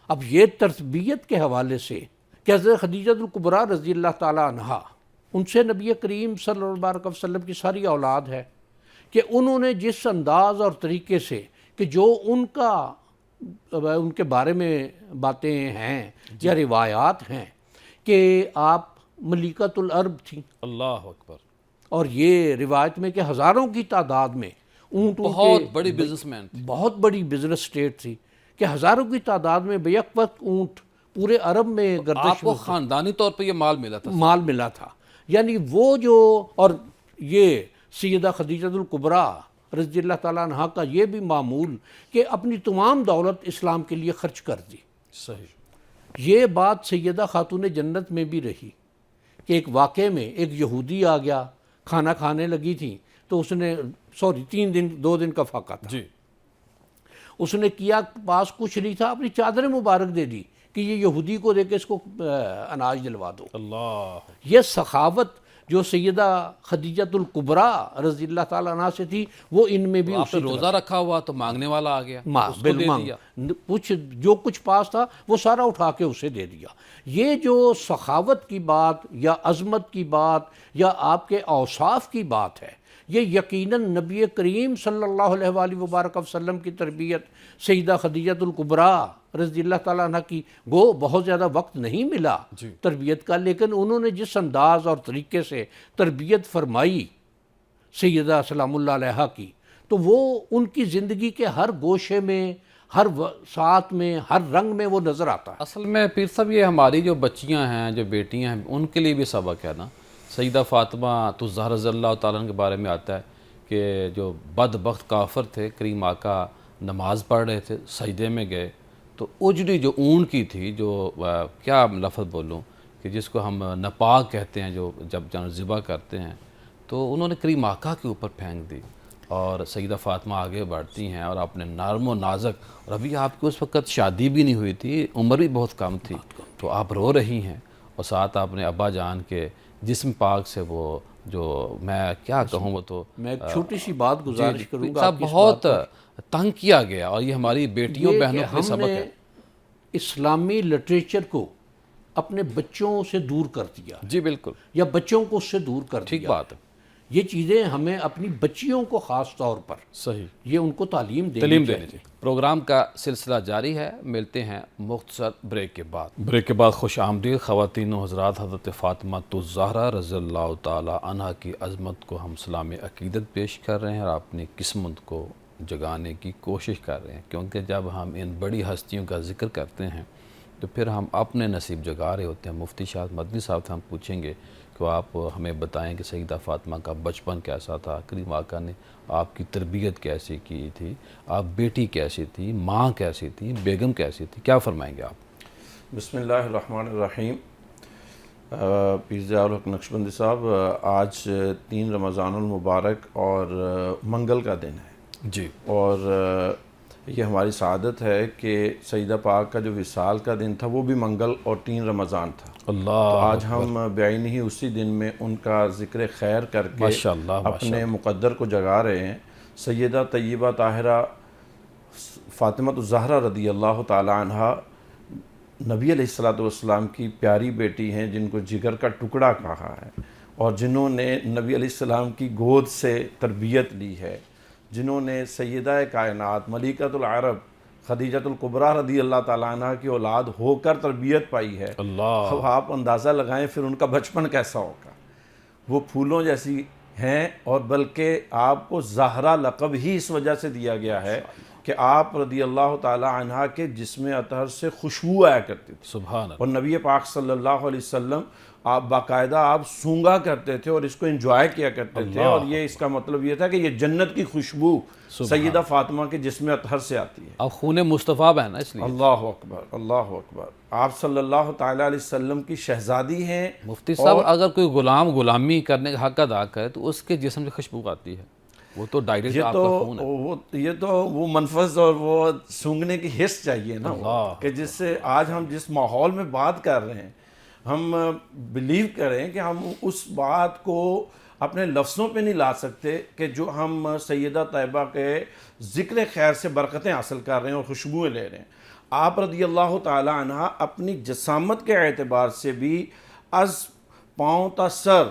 اب یہ تربیت کے حوالے سے کہ حضرت خدیجۃ الکبریٰ رضی اللہ تعالیٰ عنہا، ان سے نبی کریم صلی اللہ علیہ وسلم کی ساری اولاد ہے، کہ انہوں نے جس انداز اور طریقے سے کہ جو ان کے بارے میں باتیں ہیں یا روایات ہیں کہ آپ ملکۃ العرب تھیں، اللہ اکبر، اور یہ روایت میں کہ ہزاروں کی تعداد میں اونٹ بہت بڑی بزنس مین تھی، بہت بڑی بزنس اسٹیٹ تھی کہ ہزاروں کی تعداد میں بیک وقت اونٹ پورے عرب میں آپ گردش کو خاندانی طور پہ یہ مال ملا تھا، مال ملا تھا، یعنی وہ جو، اور یہ سیدہ خدیجۃ الکبریٰ رضی اللہ تعالیٰ عنہ کا یہ بھی معمول کہ اپنی تمام دولت اسلام کے لیے خرچ کر دی۔ صحیح، یہ بات سیدہ خاتون جنت میں بھی رہی کہ ایک واقعے میں ایک یہودی آ گیا، کھانا کھانے لگی تھی تو اس نے 2 دن کا فاقہ تھا، جی، اس نے کیا، پاس کچھ نہیں تھا، اپنی چادر مبارک دے دی کہ یہ یہودی کو دے کے اس کو اناج دلوا دو۔ اللہ، یہ سخاوت جو سیدہ خدیجۃ الکبریٰ رضی اللہ تعالیٰ عنہ سے تھی وہ ان میں بھی آپ نے روزہ رکھا ہوا تو مانگنے والا آ گیا، اس کو دے دیا۔ کچھ جو کچھ پاس تھا وہ سارا اٹھا کے اسے دے دیا۔ یہ جو سخاوت کی بات یا عظمت کی بات یا آپ کے اوصاف کی بات ہے، یہ یقیناً نبی کریم صلی اللہ علیہ وآلہ وبارک وسلم کی تربیت سیدہ خدیجۃ الکبریٰ رضی اللہ تعالیٰ عنہ کی، گو بہت زیادہ وقت نہیں ملا تربیت کا، لیکن انہوں نے جس انداز اور طریقے سے تربیت فرمائی سیدہ سلام اللہ علیہا کی، تو وہ ان کی زندگی کے ہر گوشے میں، ہر ساتھ میں، ہر رنگ میں وہ نظر آتا ہے۔ اصل میں پیر صاحب یہ ہماری جو بچیاں ہیں، جو بیٹیاں ہیں، ان کے لیے بھی سبق ہے نا۔ سیدہ فاطمہ الزہرا رضی اللہ تعالیٰ عنہ کے بارے میں آتا ہے کہ جو بدبخت کافر تھے، کریم آقا نماز پڑھ رہے تھے، سجدے میں گئے تو اجڑی جو اون کی تھی، جو کیا لفظ بولوں کہ جس کو ہم نپاک کہتے ہیں، جو جب جانور ذبح کرتے ہیں، تو انہوں نے کریم آقا کے اوپر پھینک دی، اور سیدہ فاطمہ آگے بڑھتی ہیں اور اپنے نرم و نازک، اور ابھی آپ کی اس وقت شادی بھی نہیں ہوئی تھی، عمر بھی بہت کم تھی، تو آپ رو رہی ہیں اور ساتھ آپ نے ابا جان کے جسم پاک سے وہ جو میں کیا کہوں، وہ تو میں ایک چھوٹی سی بات گزارش کروں گا، صاحب بہت تنگ کیا گیا، اور یہ ہماری بیٹیوں بہنوں کے ہم سبق نے ہے۔ اسلامی لٹریچر کو اپنے بچوں سے دور کر دیا جی بالکل یا بچوں کو اس سے دور کر دیا۔ ٹھیک بات ہے، یہ چیزیں ہمیں اپنی بچیوں کو خاص طور پر صحیح یہ ان کو تعلیم دینی چاہیے۔ پروگرام کا سلسلہ جاری ہے، ملتے ہیں مختصر بریک کے بعد۔ بریک کے بعد خوش آمدید خواتین و حضرات، حضرت فاطمہ الزہرا رضی اللہ تعالی عنہ کی عظمت کو ہم سلام عقیدت پیش کر رہے ہیں اور اپنی قسمت کو جگانے کی کوشش کر رہے ہیں، کیونکہ جب ہم ان بڑی ہستیوں کا ذکر کرتے ہیں تو پھر ہم اپنے نصیب جگا رہے ہوتے ہیں۔ مفتی شاہد مدنی صاحب سے ہم پوچھیں گے کہ آپ ہمیں بتائیں کہ سیدہ فاطمہ کا بچپن کیسا تھا، کریم آقا نے آپ کی تربیت کیسی کی تھی، آپ بیٹی کیسی تھی، ماں کیسی تھی، بیگم کیسی تھی، کیا فرمائیں گے آپ؟ بسم اللہ الرحمن الرحیم۔ پیر ضیاء الحق نقشبندی صاحب، آج 3 رمضان المبارک اور منگل کا دن ہے جی، اور یہ ہماری سعادت ہے کہ سیدہ پاک کا جو وصال کا دن تھا وہ بھی منگل اور 3 رمضان تھا۔ اللہ تو آج ہم بعین ہی اسی دن میں ان کا ذکر خیر کر کے ماشاءاللہ اپنے مقدر کو جگا رہے ہیں۔ سیدہ طیبہ طاہرہ فاطمہ الزہرا رضی اللہ تعالی عنہ نبی علیہ السلام کی پیاری بیٹی ہیں، جن کو جگر کا ٹکڑا کہا ہے، اور جنہوں نے نبی علیہ السلام کی گود سے تربیت لی ہے، جنہوں نے سیدہ کائنات ملکۃ العرب خدیجۃ الکبریٰ رضی اللہ تعالیٰ عنہ کی اولاد ہو کر تربیت پائی ہے۔ اللہ، اب آپ اندازہ لگائیں پھر ان کا بچپن کیسا ہوگا۔ وہ پھولوں جیسی ہیں، اور بلکہ آپ کو زہرا لقب ہی اس وجہ سے دیا گیا ہے کہ آپ رضی اللہ تعالیٰ عنہ کے جسم اطہر سے خوشبو آیا کرتی تھی، سبحان اللہ، اور نبی پاک صلی اللہ علیہ وسلم آپ باقاعدہ آپ سونگا کرتے تھے اور اس کو انجوائے کیا کرتے تھے، اور یہ اس کا مطلب یہ تھا کہ یہ جنت کی خوشبو سیدہ فاطمہ کے جسم اطہر سے آتی ہے۔ اب خون مصطفیٰ ہے نا، اس لیے اللہ اکبر، اللہ اکبر۔ آپ صلی اللہ تعالیٰ علیہ وسلم کی شہزادی ہیں۔ مفتی صاحب اگر کوئی غلامی کرنے کا حق ادا کرے تو اس کے جسم سے خوشبو آتی ہے، وہ تو ڈائریکٹ آپ کا خون ہے۔ یہ تو وہ منفذ اور وہ سونگنے کی حس چاہیے نا، کہ جس سے آج ہم جس ماحول میں بات کر رہے ہیں، ہم بلیو کریں کہ ہم اس بات کو اپنے لفظوں پہ نہیں لا سکتے کہ جو ہم سیدہ طیبہ کے ذکر خیر سے برکتیں حاصل کر رہے ہیں اور خوشبوئیں لے رہے ہیں۔ آپ رضی اللہ تعالی عنہ اپنی جسامت کے اعتبار سے بھی از پاؤں تا سر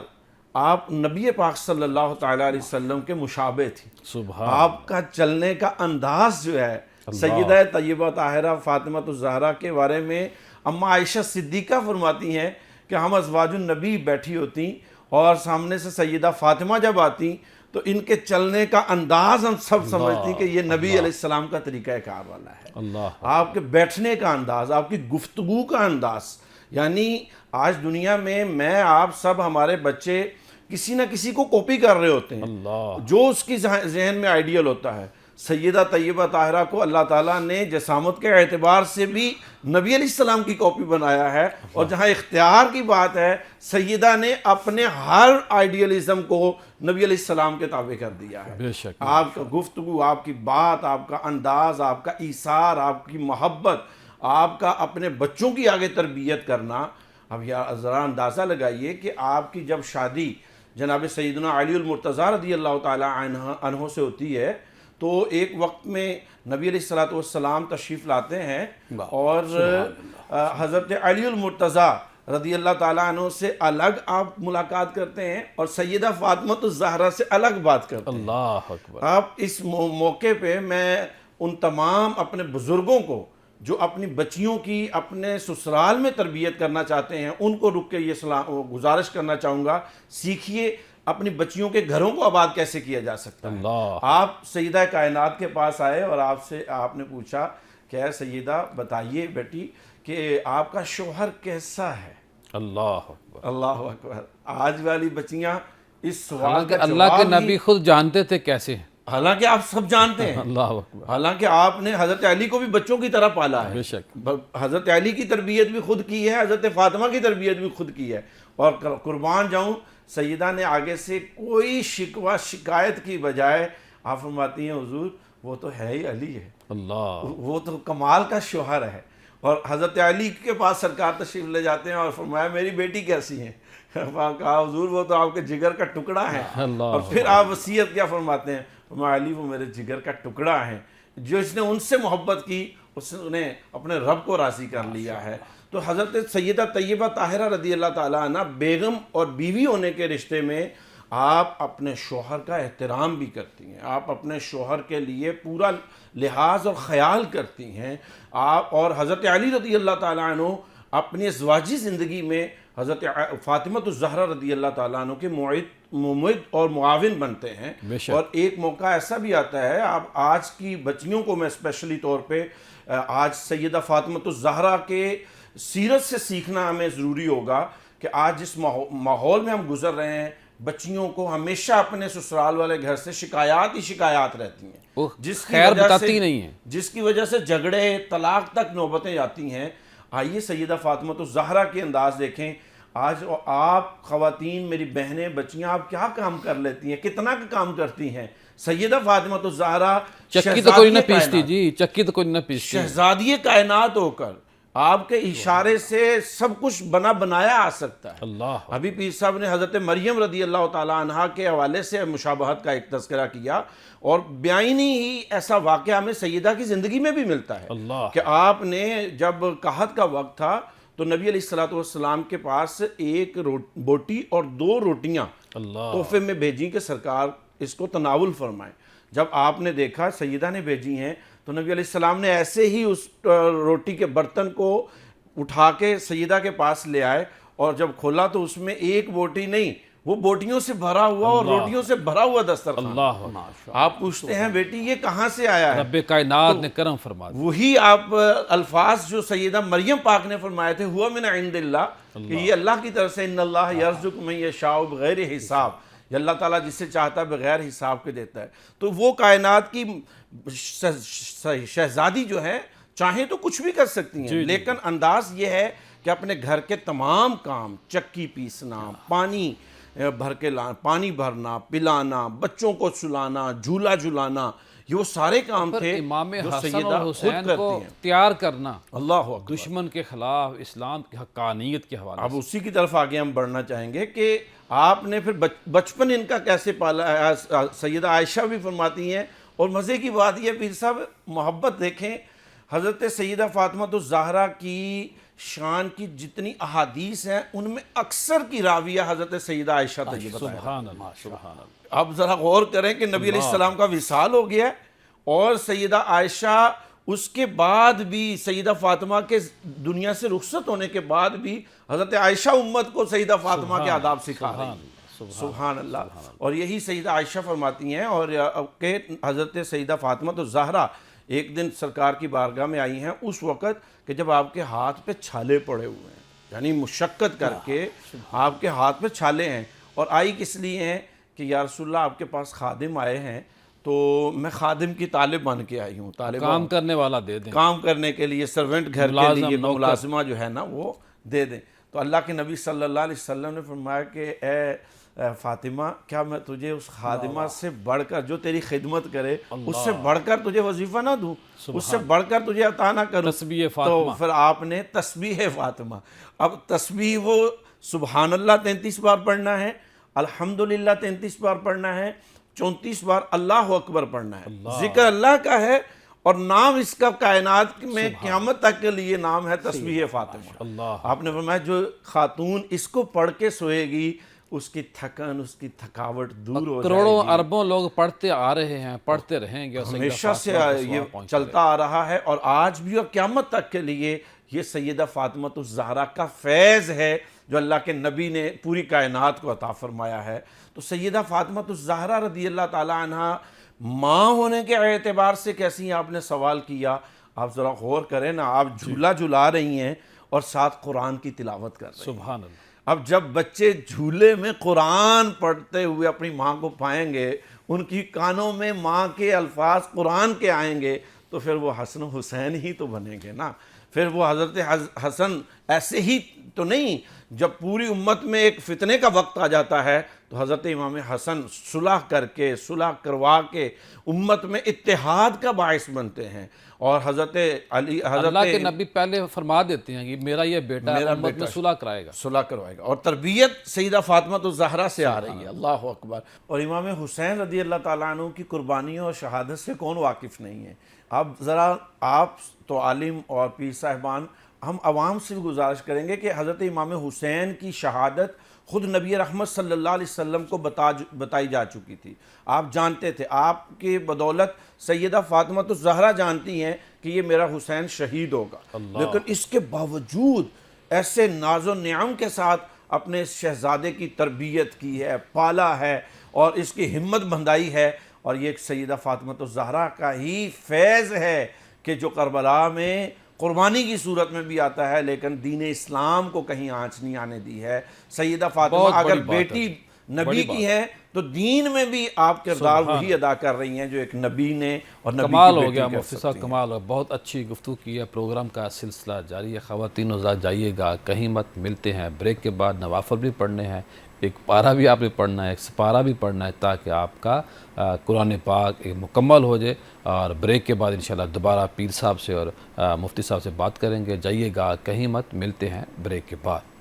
آپ نبی پاک صلی اللہ تعالیٰ علیہ وسلم کے مشابہ تھی۔ سبحان، آپ کا چلنے کا انداز جو ہے، سیدہ طیبہ طاہرہ فاطمہ الزہرا کے بارے میں اما عائشہ صدیقہ فرماتی ہیں کہ ہم ازواج النبی بیٹھی ہوتی اور سامنے سے سیدہ فاطمہ جب آتی تو ان کے چلنے کا انداز ہم سب سمجھتی کہ یہ نبی علیہ السلام کا طریقہ کار والا ہے۔ اللہ، آپ کے بیٹھنے کا انداز، آپ کی گفتگو کا انداز، یعنی آج دنیا میں آپ سب ہمارے بچے کسی نہ کسی کو کاپی کر رہے ہوتے ہیں، اللہ، جو اس کی ذہن میں آئیڈیل ہوتا ہے۔ سیدہ طیبہ طاہرہ کو اللہ تعالیٰ نے جسامت کے اعتبار سے بھی نبی علیہ السلام کی کاپی بنایا ہے، اور جہاں اختیار کی بات ہے، سیدہ نے اپنے ہر آئیڈیلزم کو نبی علیہ السلام کے تابع کر دیا ہے۔ بے شک، آپ کا گفتگو، آپ کی بات، آپ کا انداز، آپ کا ایثار، آپ کی محبت، آپ کا اپنے بچوں کی آگے تربیت کرنا، اب یار ذرا اندازہ لگائیے کہ آپ کی جب شادی جناب سیدنا علی المرتضیٰ رضی اللہ تعالی عنہ سے ہوتی ہے تو ایک وقت میں نبی علیہ الصلوۃ والسلام تشریف لاتے ہیں اور حضرت علی المرتضیٰ رضی اللہ تعالیٰ عنہ سے الگ آپ ملاقات کرتے ہیں اور سیدہ فاطمہ الزہرا سے الگ بات کرتے ہیں. اللہ اکبر. اب اس موقع پہ میں ان تمام اپنے بزرگوں کو جو اپنی بچیوں کی اپنے سسرال میں تربیت کرنا چاہتے ہیں ان کو رک کے یہ گزارش کرنا چاہوں گا، سیکھیے اپنی بچیوں کے گھروں کو آباد کیسے کیا جا سکتا ہے. آپ سیدہ کائنات کے پاس آئے اور آپ نے پوچھا کہ اے سیدہ بتائیے بیٹی کہ آپ کا شوہر کیسا ہے. اللہ اکبر. اللہ اکبر. آج والی بچیاں اس سوال حالانکہ کا اللہ کے جواب نبی خود جانتے تھے کیسے ہیں. حالانکہ آپ سب جانتے ہیں. اللہ اکبر. حالانکہ آپ نے حضرت علی کو بھی بچوں کی طرح پالا ہے. بے شک. حضرت علی کی تربیت بھی خود کی ہے، حضرت فاطمہ کی تربیت بھی خود کی ہے. اور قربان جاؤں سیدہ نے آگے سے کوئی شکوہ شکایت کی بجائے آپ فرماتی ہیں حضور وہ تو ہے ہی علی ہے، اللہ. وہ تو کمال کا شوہر ہے. اور حضرت علی کے پاس سرکار تشریف لے جاتے ہیں اور فرمایا میری بیٹی کیسی ہے. کہا حضور وہ تو آپ کے جگر کا ٹکڑا ہے. اور پھر آپ وصیت کیا فرماتے ہیں؟ فرمایا علی وہ میرے جگر کا ٹکڑا ہے، جو اس نے ان سے محبت کی اس نے اپنے رب کو راضی کر لیا ہے. تو حضرت سیدہ طیبہ طاہرہ رضی اللہ تعالیٰ عنہ بیگم اور بیوی ہونے کے رشتے میں آپ اپنے شوہر کا احترام بھی کرتی ہیں، آپ اپنے شوہر کے لیے پورا لحاظ اور خیال کرتی ہیں. آپ اور حضرت علی رضی اللہ تعالیٰ عنہ اپنی ازواجی زندگی میں حضرت فاطمہ الزہرا رضی اللہ تعالیٰ عنہ کے معید اور معاون بنتے ہیں. اور ایک موقع ایسا بھی آتا ہے، آپ آج کی بچیوں کو میں اسپیشلی طور پہ آج سیدہ فاطمہ الزہرا کے سیرت سے سیکھنا ہمیں ضروری ہوگا کہ آج جس ماحول میں ہم گزر رہے ہیں بچیوں کو ہمیشہ اپنے سسرال والے گھر سے شکایات ہی شکایات رہتی ہیں، جس کی وجہ سے جھگڑے طلاق تک نوبتیں آتی ہیں. آئیے سیدہ فاطمہ الزہرا کے انداز دیکھیں. آج آپ خواتین میری بہنیں بچیاں آپ کیا کام کر لیتی ہیں، کتنا کام کرتی ہیں. سیدہ فاطمہ الزہرا چکی تو کوئی نہ پیستی جی، چکی تو کوئی نہ پیستی، شہزادی کائنات ہو کر آپ کے اشارے سے سب کچھ بنایا آ سکتا ہے. اللہ. ابھی پیر صاحب نے حضرت مریم رضی اللہ تعالیٰ عنہا کے حوالے سے مشابہت کا ایک تذکرہ کیا اور بیانی ہی ایسا واقعہ ہمیں سیدہ کی زندگی میں بھی ملتا ہے کہ آپ نے جب قحط کا وقت تھا تو نبی علیہ الصلوۃ والسلام کے پاس ایک بوٹی اور 2 روٹیاں تحفے میں بھیجیں کہ سرکار اس کو تناول فرمائیں. جب آپ نے دیکھا سیدہ نے بھیجی ہیں تو نبی علیہ السلام نے ایسے ہی اس روٹی کے برتن کو اٹھا کے سیدہ کے پاس لے آئے اور جب کھولا تو اس میں ایک بوٹی نہیں، وہ بوٹیوں سے بھرا ہوا اور روٹیوں سے بھرا ہوا دسترخوان. اللہ. آپ پوچھتے ہیں بیٹی یہ کہاں سے آیا ہے؟ رب کائنات نے کرم فرما دیا. وہی آپ الفاظ جو سیدہ مریم پاک نے فرمائے تھے ہوا من عند اللہ، کہ یہ اللہ کی طرف سے ان اللہ یرزق من یشاء بغیر حساب، یہ اللہ تعالیٰ جس سے چاہتا ہے بغیر حساب کے دیتا ہے. تو وہ کائنات کی شہزادی جو ہے چاہیں تو کچھ بھی کر سکتی ہیں، لیکن انداز یہ ہے کہ اپنے گھر کے تمام کام، چکی پیسنا، پانی بھرنا، پلانا، بچوں کو سلانا، جھولا جھلانا، یہ وہ سارے کام تھے امام جو حسن سیدہ اور خود حسین کرتی کو ہیں. تیار کرنا اللہ اکبر. دشمن کے خلاف اسلام کی حقانیت کے حوالے اب اسی کی طرف آگے ہم بڑھنا چاہیں گے کہ آپ نے پھر بچپن ان کا کیسے پالا. سیدہ عائشہ بھی فرماتی ہیں اور مزے کی بات یہ پیر صاحب محبت دیکھیں، حضرت سیدہ فاطمہ الزہرا کی شان کی جتنی احادیث ہیں ان میں اکثر کی راویہ حضرت سیدہ عائشہ طیبہ. سبحان اللہ. سبحان اللہ. اب ذرا غور کریں کہ نبی علیہ السلام کا وصال ہو گیا اور سیدہ عائشہ اس کے بعد بھی سیدہ فاطمہ کے دنیا سے رخصت ہونے کے بعد بھی حضرت عائشہ امت کو سیدہ فاطمہ کے آداب سکھا رہی ہیں. سبحان اللہ. اور یہی سیدہ عائشہ فرماتی ہیں اور کہ حضرت سیدہ فاطمہ الزہرا ایک دن سرکار کی بارگاہ میں آئی ہیں اس وقت کہ جب آپ کے ہاتھ پہ چھالے پڑے ہوئے ہیں، یعنی مشقت کر کے آپ کے ہاتھ پہ چھالے ہیں. اور آئی کس لیے ہیں کہ یا رسول اللہ آپ کے پاس خادم آئے ہیں تو میں خادم کی طالب بن کے آئی ہوں، کام کرنے والا دے دیں، کام کرنے کے لیے سرونٹ گھر کے لیے ملازمہ جو ہے نا وہ دے دیں. تو اللہ کے نبی صلی اللہ علیہ وسلم نے فرمایا کہ اے فاطمہ کیا میں تجھے اس خادمہ سے بڑھ کر جو تیری خدمت کرے اس سے بڑھ کر تجھے وظیفہ نہ دوں، اس سے بڑھ کر تجھے عطا نہ کروں؟ تسبیح تو فاطمہ۔ پھر آپ نے تسبیح فاطمہ، اب تسبیح وہ سبحان اللہ 33 بار پڑھنا ہے، الحمدللہ 33 بار پڑھنا ہے، 34 بار اللہ اکبر پڑھنا ہے، ذکر اللہ کا ہے، اور نام اس کا کائنات میں قیامت تک کے لیے نام ہے تسبیح فاطمہ۔ اللہ آپ نے فرمایا جو خاتون اس کو پڑھ کے سوئے گی اس کی تھکن، اس کی تھکاوٹ دور ہو جائے کروڑوں گی۔ اربوں لوگ پڑھتے آ رہے ہیں، پڑھتے رہیں گے، اور سیدہ ہمیشہ سے فاطمہ کو یہ ثواب پہنچتا چلتا آ رہا ہے، اور آج بھی اور قیامت تک کے لیے یہ سیدہ فاطمہ الزہرا کا فیض ہے جو اللہ کے نبی نے پوری کائنات کو عطا فرمایا ہے۔ تو سیدہ فاطمہ الزہرا رضی اللہ تعالی عنہ ماں ہونے کے اعتبار سے کیسی آپ نے سوال کیا، آپ ذرا غور کریں نا، آپ جھولا جھلا رہی ہیں اور ساتھ قرآن کی تلاوت کر رہی ہیں۔ سبحان اللہ۔ اب جب بچے جھولے میں قرآن پڑھتے ہوئے اپنی ماں کو پائیں گے، ان کی کانوں میں ماں کے الفاظ قرآن کے آئیں گے، تو پھر وہ حسن و حسین ہی تو بنیں گے نا۔ پھر وہ حضرت حسن ایسے ہی تو نہیں، جب پوری امت میں ایک فتنے کا وقت آ جاتا ہے تو حضرت امام حسن صلح کر کے، صلح کروا کے امت میں اتحاد کا باعث بنتے ہیں، اور حضرت علی، اللہ کے نبی پہلے فرما دیتے ہیں کہ میرا یہ بیٹا امت میں صلح کرائے گا، صلح کروائے گا، اور تربیت سیدہ فاطمہ الزہرا سے آ رہی ہے۔ اللہ اکبر۔ اور امام حسین رضی اللہ تعالیٰ عنہ کی قربانیوں اور شہادت سے کون واقف نہیں ہے؟ اب ذرا آپ تو عالم اور پیر صاحبان، ہم عوام سے بھی گزارش کریں گے کہ حضرت امام حسین کی شہادت خود نبی رحمت صلی اللہ علیہ وسلم کو بتائی جا چکی تھی، آپ جانتے تھے، آپ کی بدولت سیدہ فاطمہ الزہرا جانتی ہیں کہ یہ میرا حسین شہید ہوگا، لیکن اس کے باوجود ایسے ناز و نعم کے ساتھ اپنے اس شہزادے کی تربیت کی ہے، پالا ہے، اور اس کی ہمت بندھائی ہے، اور یہ سیدہ فاطمہ الزہرا کا ہی فیض ہے کہ جو کربلا میں قربانی کی صورت میں بھی آتا ہے، لیکن دین اسلام کو کہیں آنچ نہیں آنے دی ہے۔ سیدہ فاطمہ بہت بڑی اگر بات ہے، بیٹی نبی کی ہے تو دین میں بھی آپ کردار وہی ادا کر رہی ہیں جو ایک نبی نے اور نبی کمال کی ہو بیٹی گیا کر مفتی سکتی صاحب، ہیں۔ کمال ہو گیا، بہت اچھی گفتگو کی ہے، پروگرام کا سلسلہ جاری ہے۔ خواتین حضرات جائیے گا کہیں مت، ملتے ہیں بریک کے بعد، نوافل بھی پڑھنے ہیں، ایک پارہ بھی آپ نے پڑھنا ہے، ایک سپارہ بھی پڑھنا ہے، تاکہ آپ کا قرآن پاک ایک مکمل ہو جائے، اور بریک کے بعد انشاءاللہ دوبارہ پیر صاحب سے اور مفتی صاحب سے بات کریں گے۔ جائیے گا کہیں مت، ملتے ہیں بریک کے بعد۔